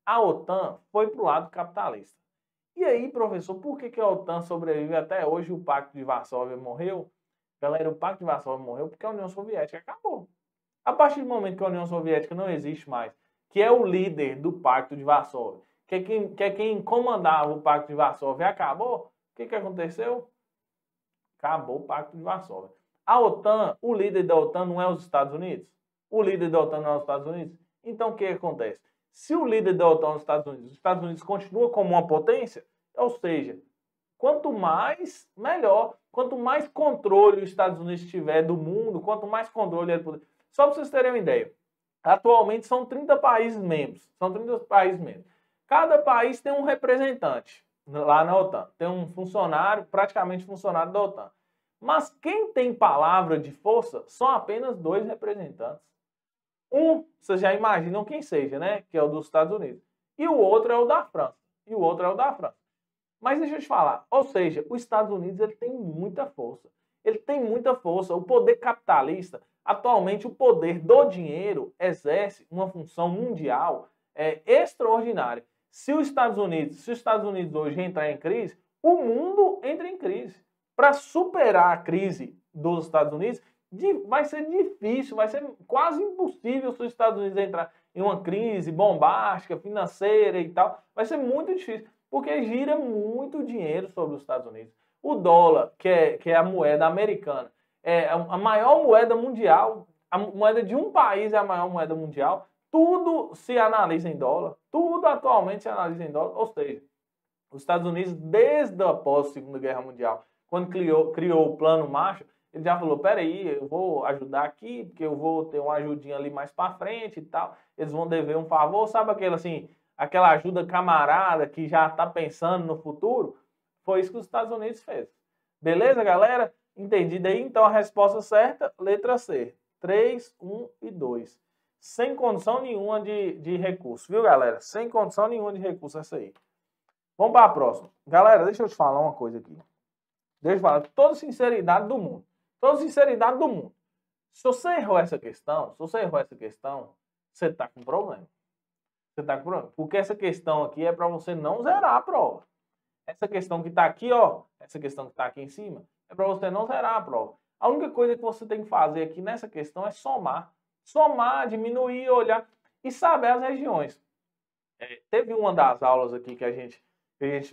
A OTAN foi para o lado capitalista. E aí, professor, por que a OTAN sobrevive até hoje e o Pacto de Varsóvia morreu? Galera, o Pacto de Varsóvia morreu porque a União Soviética acabou. A partir do momento que a União Soviética não existe mais, que é o líder do Pacto de Varsóvia, que é quem comandava o Pacto de Varsóvia, acabou, o que aconteceu? Acabou o Pacto de Varsóvia. A OTAN, o líder da OTAN não é os Estados Unidos? O líder da OTAN não é os Estados Unidos? Então o que acontece? Se o líder da OTAN é os Estados Unidos continua como uma potência, ou seja, quanto mais, melhor. Quanto mais controle os Estados Unidos tiver do mundo, quanto mais controle ele puder. Só para vocês terem uma ideia, atualmente são 30 países membros. Cada país tem um representante lá na OTAN. Tem um funcionário, praticamente funcionário da OTAN. Mas quem tem palavra de força são apenas 2 representantes. Um, vocês já imaginam quem seja, né? Que é o dos Estados Unidos. E o outro é o da França. Mas deixa eu te falar, ou seja, os Estados Unidos ele tem muita força. O poder capitalista, atualmente o poder do dinheiro exerce uma função mundial extraordinária. Se os Estados Unidos hoje entrar em crise, o mundo entra em crise. Para superar a crise dos Estados Unidos, vai ser difícil, vai ser quase impossível se os Estados Unidos entrar em uma crise bombástica, financeira e tal. Vai ser muito difícil, porque gira muito dinheiro sobre os Estados Unidos. O dólar, que é a moeda americana, é a maior moeda mundial, a moeda de um país é a maior moeda mundial, tudo se analisa em dólar, tudo atualmente se analisa em dólar, ou seja, os Estados Unidos, desde após a Segunda Guerra Mundial, quando criou o Plano Marshall, ele já falou, peraí, eu vou ajudar aqui, porque eu vou ter uma ajudinha ali mais para frente e tal, eles vão dever um favor, sabe aquela ajuda camarada que já está pensando no futuro? Foi isso que os Estados Unidos fez. Beleza, galera? Entendido aí? Então a resposta certa, letra C. 3, 1 e 2. Sem condição nenhuma de recurso, viu, galera? Sem condição nenhuma de recurso essa aí. Vamos para a próxima. Galera, deixa eu te falar uma coisa aqui. Deixa eu falar com toda sinceridade do mundo. Toda sinceridade do mundo. Se você errou essa questão, você está com problema. Você está com problema. Porque essa questão aqui é para você não zerar a prova. Essa questão que está aqui, ó, essa questão que está aqui em cima, é para você não zerar a prova. A única coisa que você tem que fazer aqui nessa questão é somar. Somar, diminuir, olhar e saber as regiões. Teve uma das aulas aqui que a gente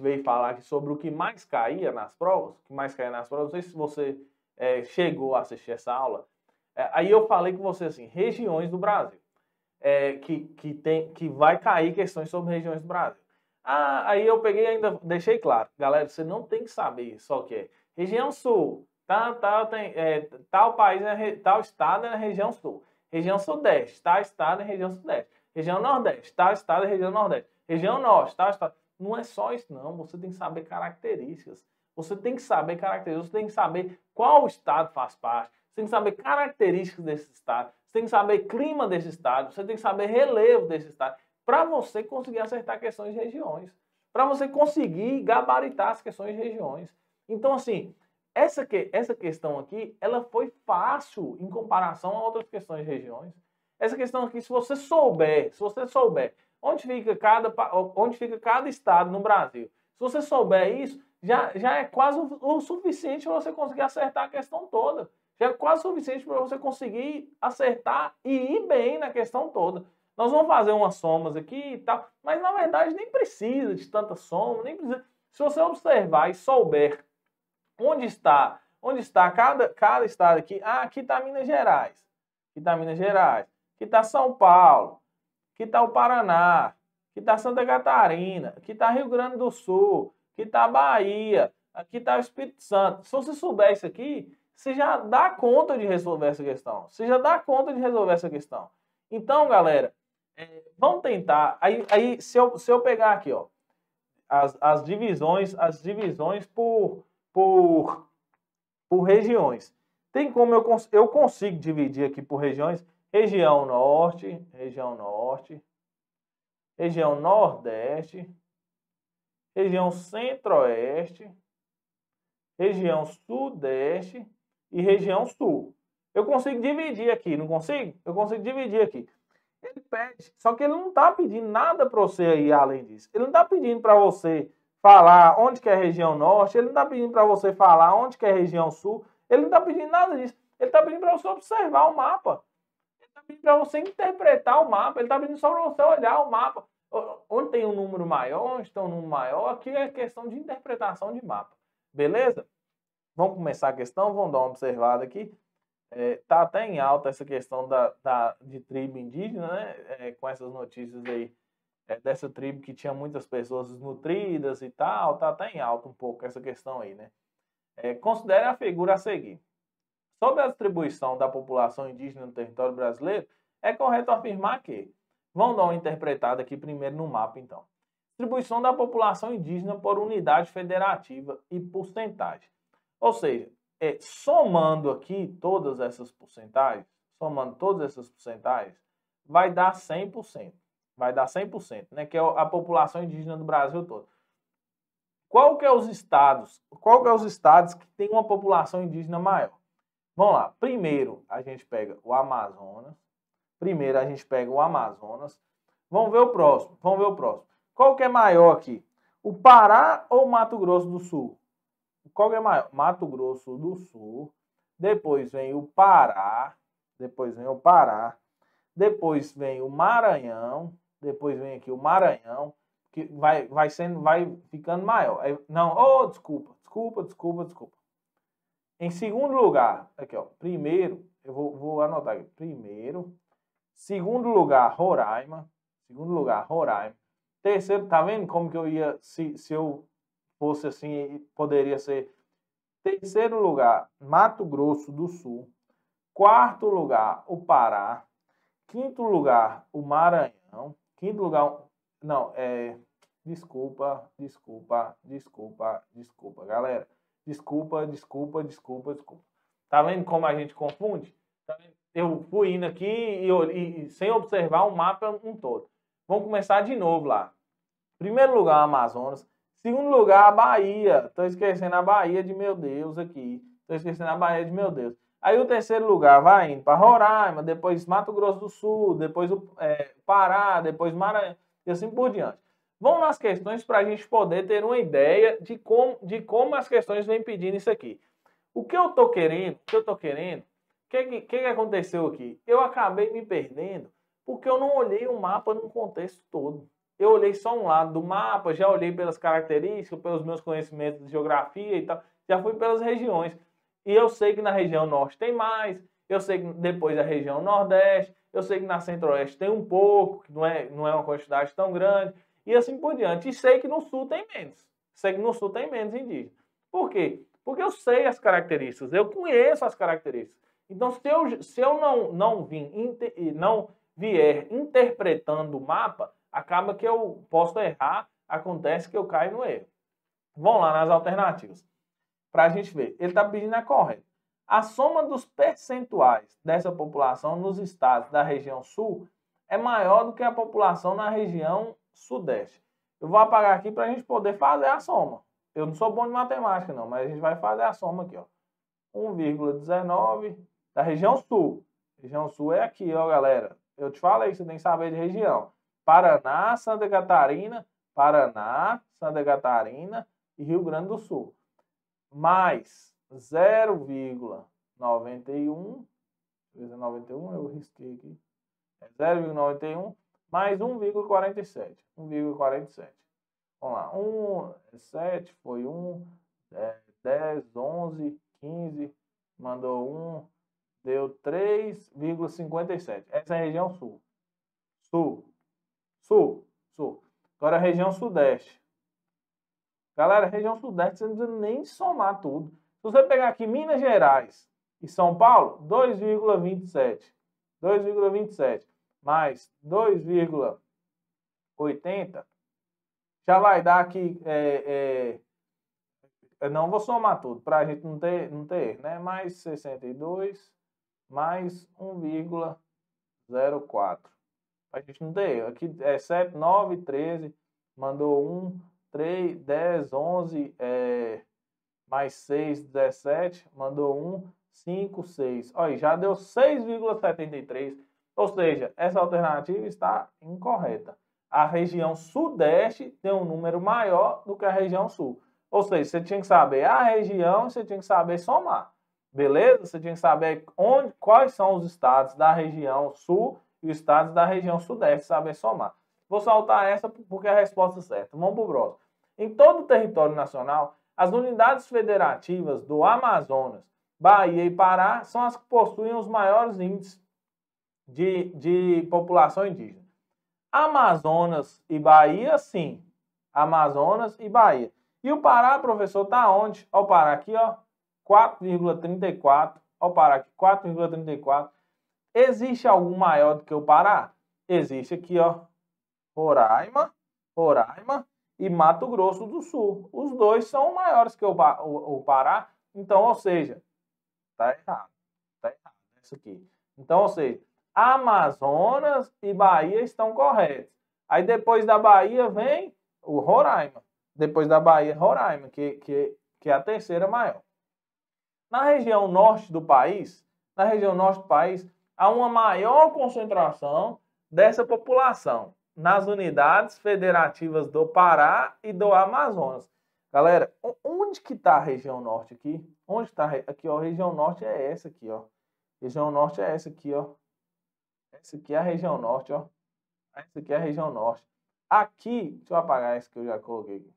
veio falar aqui sobre o que mais caía nas provas. Não sei se você chegou a assistir essa aula. Aí eu falei com você assim, regiões do Brasil. Que vai cair questões sobre regiões do Brasil. Aí eu peguei e ainda deixei claro. Galera, você não tem que saber só que é região sul, tal país, tal estado é na região sul. Região sudeste, tal estado é região sudeste. Região nordeste, tal estado é região nordeste. Região norte, tal estado. Não é só isso não, você tem que saber características. Você tem que saber características, você tem que saber qual estado faz parte. Você tem que saber características desse estado. Você tem que saber clima desse estado. Você tem que saber relevo desse estado. Para você conseguir acertar questões de regiões. Para você conseguir gabaritar as questões de regiões. Então, assim, essa questão aqui, ela foi fácil em comparação a outras questões de regiões. Essa questão aqui, se você souber onde fica cada estado no Brasil, se você souber isso, já é quase o suficiente para você conseguir acertar a questão toda. Já é quase o suficiente para você conseguir acertar e ir bem na questão toda. Nós vamos fazer umas somas aqui e tal, mas na verdade nem precisa de tanta soma, nem precisa. Se você observar e souber onde está cada estado aqui, aqui está Minas Gerais, aqui está São Paulo, aqui está o Paraná, aqui está Santa Catarina, aqui está Rio Grande do Sul, aqui está Bahia, aqui está o Espírito Santo. Se você souber isso aqui, você já dá conta de resolver essa questão. Então, galera, vamos tentar. Aí se eu pegar aqui, ó, as divisões por regiões. Tem como eu consigo dividir aqui por regiões? Região norte, região nordeste, região centro-oeste, região sudeste e região sul. Eu consigo dividir aqui, não consigo? Eu consigo dividir aqui. Ele pede, só que ele não está pedindo nada para você aí além disso. Ele não está pedindo para você falar onde que é a região norte, ele não está pedindo para você falar onde que é a região sul, ele não está pedindo nada disso. Ele está pedindo para você observar o mapa. Ele está pedindo para você interpretar o mapa. Ele está pedindo só para você olhar o mapa. Onde tem um número maior, onde tem um número maior, aqui é questão de interpretação de mapa. Beleza? Vamos começar a questão, vamos dar uma observada aqui. Tá até em alta essa questão de tribo indígena, né? Com essas notícias aí dessa tribo que tinha muitas pessoas desnutridas e tal, tá até em alta um pouco essa questão aí, né? Considere a figura a seguir. Sobre a distribuição da população indígena no território brasileiro, é correto afirmar que... Vamos dar uma interpretada aqui primeiro no mapa, então. Distribuição da população indígena por unidade federativa e porcentagem. Ou seja, somando aqui todas essas porcentagens, vai dar 100%. Vai dar 100%, né? Que é a população indígena do Brasil todo. Qual que é os estados que têm uma população indígena maior? Vamos lá. Primeiro a gente pega o Amazonas. Vamos ver o próximo. Qual que é maior aqui? O Pará ou o Mato Grosso do Sul? Qual que é maior? Mato Grosso do Sul. Depois vem o Pará. Depois vem o Maranhão. Depois vem aqui o Maranhão. Que vai ficando maior. Não, desculpa. Em segundo lugar, aqui ó, primeiro, eu vou anotar aqui, segundo lugar, Roraima, terceiro, tá vendo como que eu ia, se eu fosse assim, poderia ser, terceiro lugar, Mato Grosso do Sul, quarto lugar, o Pará, quinto lugar, o Maranhão, desculpa, galera. Desculpa. Tá vendo como a gente confunde? Tá vendo? Eu fui indo aqui e sem observar o mapa um todo. Vamos começar de novo lá. Primeiro lugar, Amazonas. Segundo lugar, a Bahia. Tô esquecendo a Bahia de meu Deus aqui. Aí o terceiro lugar vai indo para Roraima, depois Mato Grosso do Sul, depois o Pará, depois Maranhão e assim por diante. Vamos nas questões para a gente poder ter uma ideia de como as questões vêm pedindo isso aqui. O que eu estou querendo, o que aconteceu aqui? Eu acabei me perdendo porque eu não olhei o mapa no contexto todo. Eu olhei só um lado do mapa, já olhei pelas características, pelos meus conhecimentos de geografia e tal, já fui pelas regiões. E eu sei que na região norte tem mais, eu sei que depois da região nordeste, eu sei que na centro-oeste tem um pouco, que não é uma quantidade tão grande, e assim por diante. E sei que no sul tem menos. Indígenas. Por quê? Porque eu sei as características, eu conheço as características. Então, se eu não vier interpretando o mapa, acaba que eu posso errar, acontece que eu caio no erro. Vamos lá nas alternativas. Para a gente ver, ele está pedindo a correta. A soma dos percentuais dessa população nos estados da região sul é maior do que a população na região sudeste. Eu vou apagar aqui para a gente poder fazer a soma. Eu não sou bom de matemática não, mas a gente vai fazer a soma aqui, ó. 1,19 da região sul. Região sul é aqui, ó, galera. Eu te falei que você tem que saber de região. Paraná, Santa Catarina e Rio Grande do Sul. Mais 0,91, eu risquei aqui, 0,91 mais 1,47. Vamos lá, 7 foi 1, 10, 11, 15, mandou 1, deu 3,57. Essa é a região sul. Agora a região sudeste. Galera, região sudeste você não precisa nem somar tudo. Se você pegar aqui Minas Gerais e São Paulo, 2,27 mais 2,80 já vai dar aqui, não vou somar tudo, para a gente não ter erro, né? Mais 62 mais 1,04. Para a gente não ter erro. Aqui é 7, 9, 13, mandou 1, 3, 10, 11, mais 6, 17, mandou 1, 5, 6. Olha, já deu 6,73. Ou seja, essa alternativa está incorreta. A região sudeste tem um número maior do que a região sul. Ou seja, você tinha que saber a região, você tinha que saber somar. Beleza? Você tinha que saber quais são os estados da região sul e os estados da região sudeste, saber somar. Vou saltar essa porque é a resposta certa. Vamos para o próximo. Em todo o território nacional, as unidades federativas do Amazonas, Bahia e Pará são as que possuem os maiores índices de população indígena. Amazonas e Bahia, sim. Amazonas e Bahia. E o Pará, professor, está onde? Olha o Pará aqui, ó, 4,34. Olha o Pará aqui, 4,34. Existe algum maior do que o Pará? Existe aqui, ó, Roraima e Mato Grosso do Sul. Os dois são maiores que o Pará. Então, ou seja, tá errado isso aqui. Então, ou seja, Amazonas e Bahia estão corretos. Aí depois da Bahia vem o Roraima. Depois da Bahia, Roraima, que é a terceira maior. Na região norte do país, há uma maior concentração dessa população nas unidades federativas do Pará e do Amazonas. Galera, onde que está a região norte aqui? Onde está? Aqui, ó, a região norte é essa aqui, ó. Região norte é essa aqui, ó. Essa aqui é a região norte, ó. Essa aqui é a região norte. Aqui, deixa eu apagar esse que eu já coloquei aqui.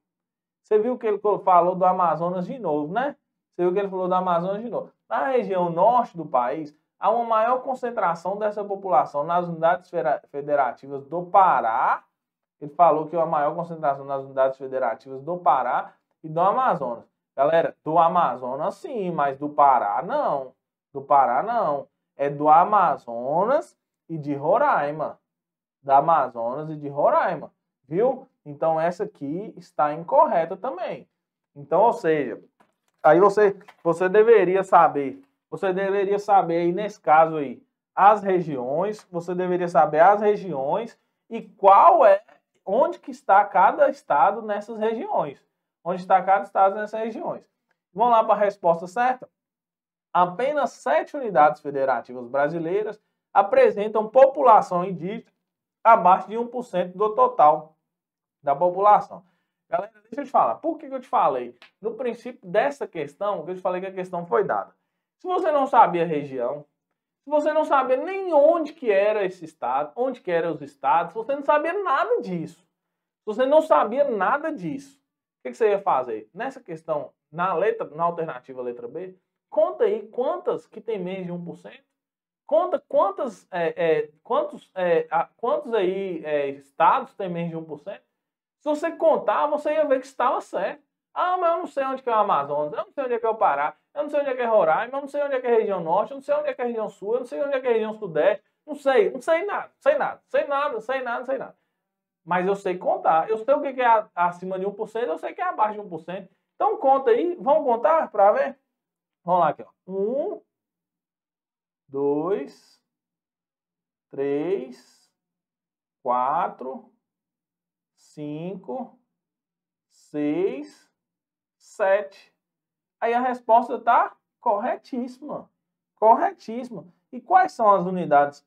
Você viu que ele falou do Amazonas de novo, né? Você viu que ele falou do Amazonas de novo. Na região norte do país, há uma maior concentração dessa população nas unidades federativas do Pará. Ele falou que há uma maior concentração nas unidades federativas do Pará e do Amazonas. Galera, do Amazonas sim, mas do Pará não. Do Pará não. É do Amazonas e de Roraima. Da Amazonas e de Roraima. Viu? Então essa aqui está incorreta também. Então, ou seja, aí você deveria saber aí nesse caso aí as regiões, você deveria saber as regiões e onde que está cada estado nessas regiões. Onde está cada estado nessas regiões. Vamos lá para a resposta certa? Apenas 7 unidades federativas brasileiras apresentam população indígena abaixo de 1% do total da população. Galera, deixa eu te falar. Por que eu te falei? No princípio dessa questão, que eu te falei que a questão foi dada. Se você não sabia a região, se você não sabia nem onde que era esse estado, onde que eram os estados, se você não sabia nada disso, se você não sabia nada disso, o que você ia fazer? Nessa questão, na alternativa letra B, conta aí quantas que tem menos de 1%. Conta quantos aí estados tem menos de 1%. Se você contar, você ia ver que estava certo. Ah, mas eu não sei onde que é o Amazonas, eu não sei onde é que é o Pará, eu não sei onde é que é Roraima, eu não sei onde é que é a região norte, eu não sei onde é que é a região sul, eu não sei onde é que é a região sudeste, não sei nada. Mas eu sei contar, eu sei o que é acima de 1%, eu sei que é abaixo de 1%. Então conta aí, vamos contar para ver? Vamos lá aqui, ó. 1, 2, 3, 4, 5, 6, 7. Aí a resposta está corretíssima. Corretíssima. E quais são as unidades?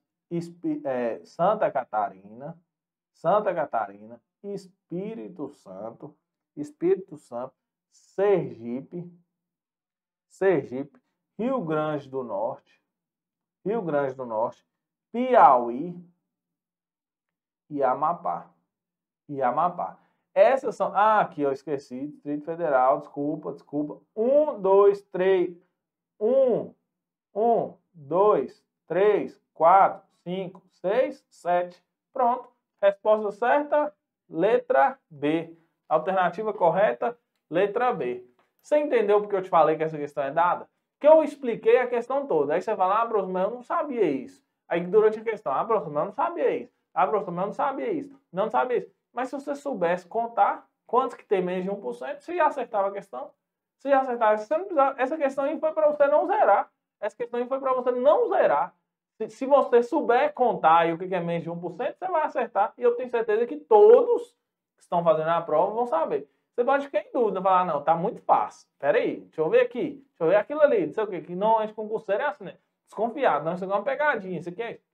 Santa Catarina, Espírito Santo, Sergipe, Rio Grande do Norte, Piauí e Amapá. Essas são... Ah, aqui, eu esqueci. Distrito Federal, desculpa. 1, 2, 3. 1, 2, 3, 4, 5, 6, 7. Pronto. Resposta certa, letra B. Alternativa correta, letra B. Você entendeu porque eu te falei que essa questão é dada? Que eu expliquei a questão toda. Aí você fala, professor, mas eu não sabia isso. Aí durante a questão, professor, mas eu não sabia isso. Professor, mas eu não sabia isso. Não sabia isso. Mas se você soubesse contar quantos que tem menos de 1%, você já acertava a questão. Você já acertava. Você não precisava, essa questão aí foi para você não zerar. Essa questão aí foi para você não zerar. Se você souber contar e o que é menos de 1%, você vai acertar. E eu tenho certeza que todos que estão fazendo a prova vão saber. Você pode ficar em dúvida, falar, não, tá muito fácil. Pera aí, deixa eu ver aqui, deixa eu ver aquilo ali, não sei o quê. Que normalmente concurseiro é assim, né? Desconfiado, não, isso aqui é uma pegadinha, isso aqui é isso.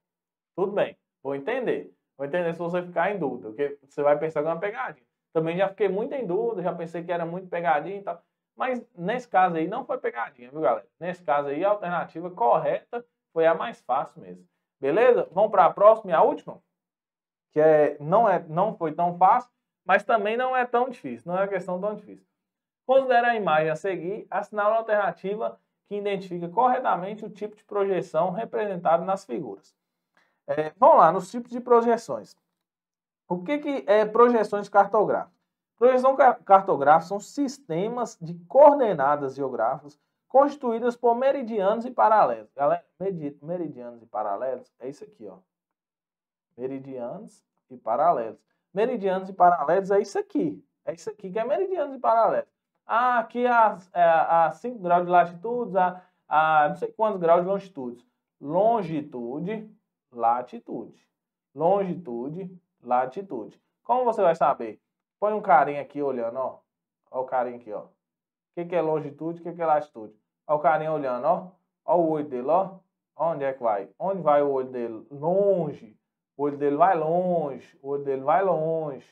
Tudo bem, vou entender. Vou entender se você ficar em dúvida, porque você vai pensar que é uma pegadinha. Também já fiquei muito em dúvida, já pensei que era muito pegadinha e tal. Mas nesse caso aí não foi pegadinha, viu, galera? Nesse caso aí a alternativa correta foi a mais fácil mesmo. Beleza? Vamos para a próxima e a última? Que não foi tão fácil, mas também não é tão difícil. Não é uma questão tão difícil. Considere a imagem a seguir, assinale a alternativa que identifica corretamente o tipo de projeção representado nas figuras. Vamos lá, nos tipos de projeções. O que é projeções cartográficas? Projeção cartográfica são sistemas de coordenadas geográficas constituídas por meridianos e paralelos. Galera, meridianos e paralelos é isso aqui, ó. Meridianos e paralelos. Meridianos e paralelos é isso aqui. É isso aqui que é meridianos e paralelos. Aqui a 5 graus de latitude, a não sei quantos graus de longitude. Longitude, latitude. Longitude, latitude. Como você vai saber? Põe um carinha aqui olhando, ó. Olha o carinha aqui, ó. O que é longitude, o que é latitude? Olha o carinha olhando, ó. Olha o olho dele, ó. Onde é que vai? Onde vai o olho dele? Longe. O olho dele vai longe. O olho dele vai longe.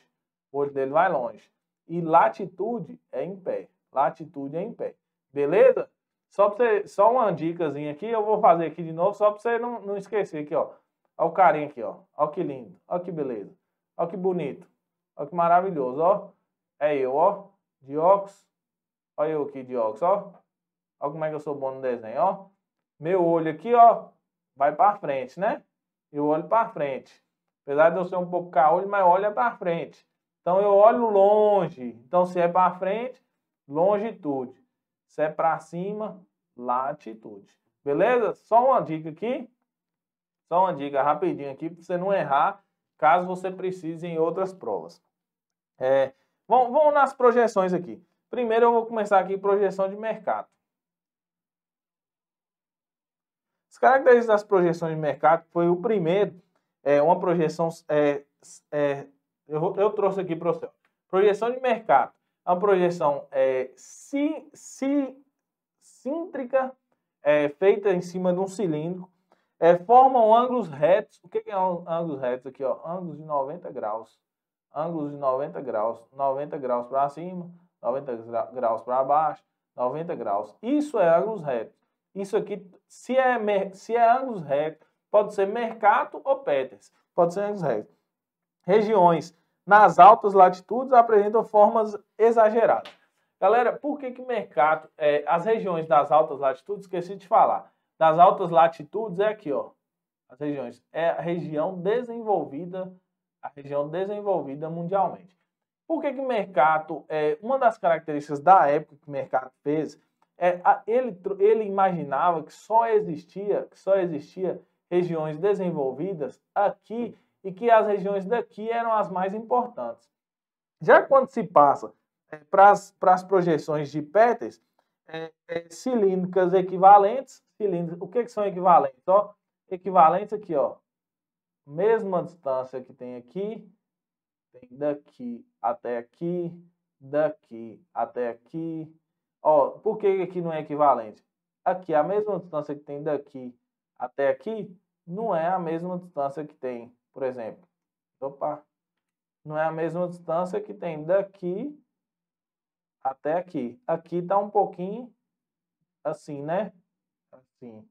O olho dele vai longe. E latitude é em pé. Latitude é em pé. Beleza? Só uma dicasinha aqui, eu vou fazer aqui de novo, só para você não esquecer aqui, ó. Olha o carinha aqui, ó. Olha que lindo. Olha que beleza. Olha que bonito. Olha que maravilhoso, ó. É eu, ó. De óculos. Olha eu aqui de óculos, ó. Olha como é que eu sou bom no desenho, ó. Meu olho aqui, ó, vai para frente, né? Eu olho para frente. Apesar de eu ser um pouco caolho, mas olha para frente. Então eu olho longe. Então se é para frente, longitude. Se é para cima, latitude. Beleza? Só uma dica aqui. Só uma dica rapidinho aqui para você não errar, caso você precise em outras provas. Vamos nas projeções aqui. Primeiro eu vou começar aqui projeção de mercado. As características das projeções de mercado foi o primeiro, uma projeção, eu trouxe aqui para você. Projeção de mercado, uma projeção cíntrica, feita em cima de um cilindro, formam ângulos retos. O que é ângulos retos aqui? Ó? Ângulos de 90 graus. Ângulos de 90 graus. 90 graus para cima, 90 graus para baixo, 90 graus. Isso é ângulos retos. Isso aqui, se é ângulos retos, pode ser Mercator ou Peters. Pode ser ângulos retos. Regiões nas altas latitudes apresentam formas exageradas. Galera, por que Mercator, as regiões das altas latitudes, esqueci de falar. Das altas latitudes é aqui, ó. As regiões, é a região desenvolvida mundialmente. Por que Mercator, uma das características da época que Mercator fez, ele imaginava que só existia regiões desenvolvidas aqui e que as regiões daqui eram as mais importantes. Já quando se passa para as projeções de Peters, cilíndricas equivalentes, o que são equivalentes? Ó, equivalentes aqui, ó, mesma distância que tem aqui, tem daqui até aqui, daqui até aqui. Ó, por que aqui não é equivalente? Aqui, a mesma distância que tem daqui até aqui, não é a mesma distância que tem, por exemplo. Opa! Não é a mesma distância que tem daqui até aqui. Aqui está um pouquinho assim, né? Assim. Um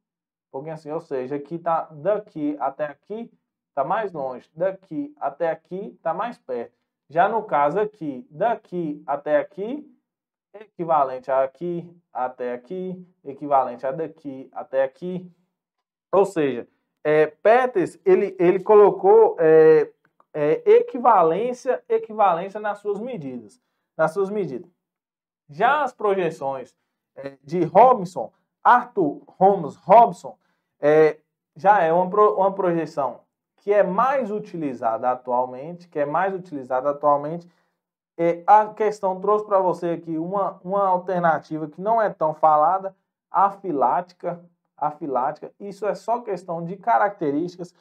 pouquinho assim, ou seja, aqui está daqui até aqui, está mais longe. Daqui até aqui, está mais perto. Já no caso aqui, daqui até aqui, equivalente a aqui até aqui, equivalente a daqui até aqui. Ou seja, Peters, ele colocou equivalência nas suas medidas. Já as projeções de Robson, Arthur Holmes Robson, já é uma projeção que é mais utilizada atualmente, a questão trouxe para você aqui uma alternativa que não é tão falada, a filática. Isso é só questão de características.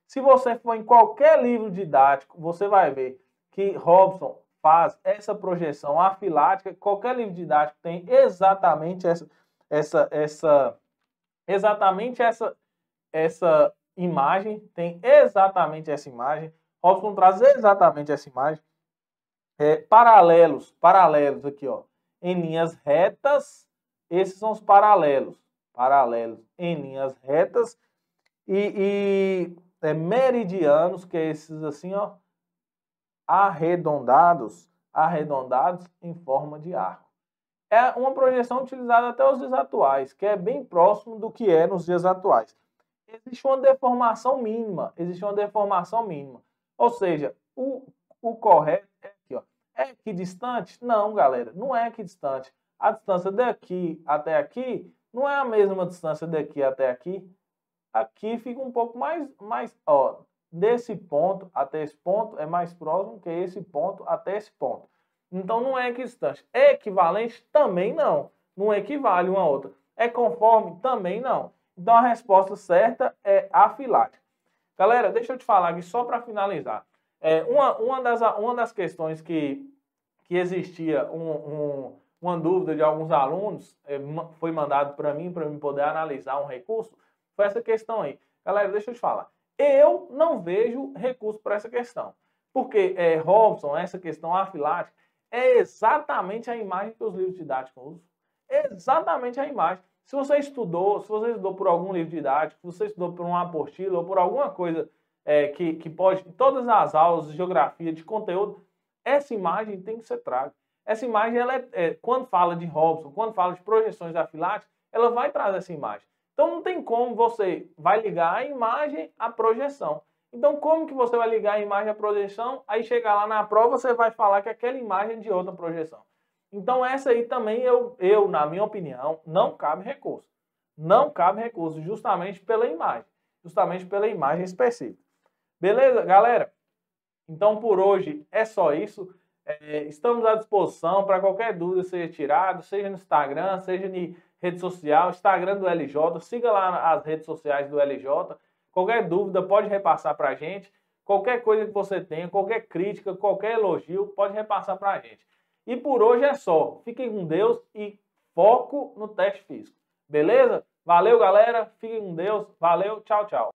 Se você for em qualquer livro didático, você vai ver que Robson faz essa projeção afilática. Qualquer livro didático tem exatamente essa imagem. Tem exatamente essa imagem. Robson traz exatamente essa imagem. Paralelos aqui, ó, em linhas retas. Esses são os paralelos em linhas retas e meridianos, que é esses assim, ó, arredondados em forma de arco. É uma projeção utilizada até os dias atuais, que é bem próximo do que é nos dias atuais. Existe uma deformação mínima, ou seja, o correto é aqui, ó. É equidistante? Não, galera, não é equidistante. A distância daqui até aqui não é a mesma distância daqui até aqui. Aqui fica um pouco mais, ó, desse ponto até esse ponto é mais próximo que esse ponto até esse ponto. Então não é equidistante. É equivalente? Também não. Não equivale uma a outra. É conforme? Também não. Então a resposta certa é afilática. Galera, deixa eu te falar aqui só para finalizar. Uma das questões que existia uma dúvida de alguns alunos, foi mandado para mim poder analisar um recurso, foi essa questão aí. Galera, deixa eu te falar. Eu não vejo recurso para essa questão. Porque, Robson, essa questão afilática é exatamente a imagem que os livros didáticos usam. Exatamente a imagem. Se você estudou por algum livro didático, se você estudou por uma apostila ou por alguma coisa que pode, todas as aulas de geografia, de conteúdo, essa imagem tem que ser traga. Essa imagem, quando fala de Robson, quando fala de projeções afiláticas, ela vai trazer essa imagem. Então não tem como você vai ligar a imagem à projeção. Então como que você vai ligar a imagem à projeção, aí chegar lá na prova você vai falar que aquela imagem é de outra projeção. Então essa aí também, na minha opinião, não cabe recurso. Não cabe recurso, justamente pela imagem específica. Beleza, galera? Então por hoje é só isso. Estamos à disposição para qualquer dúvida seja tirado, seja no Instagram, seja em rede social, Instagram do LJ, siga lá as redes sociais do LJ. Qualquer dúvida pode repassar para a gente. Qualquer coisa que você tenha, qualquer crítica, qualquer elogio, pode repassar para a gente. E por hoje é só. Fiquem com Deus e foco no teste físico. Beleza? Valeu, galera. Fiquem com Deus. Valeu. Tchau, tchau.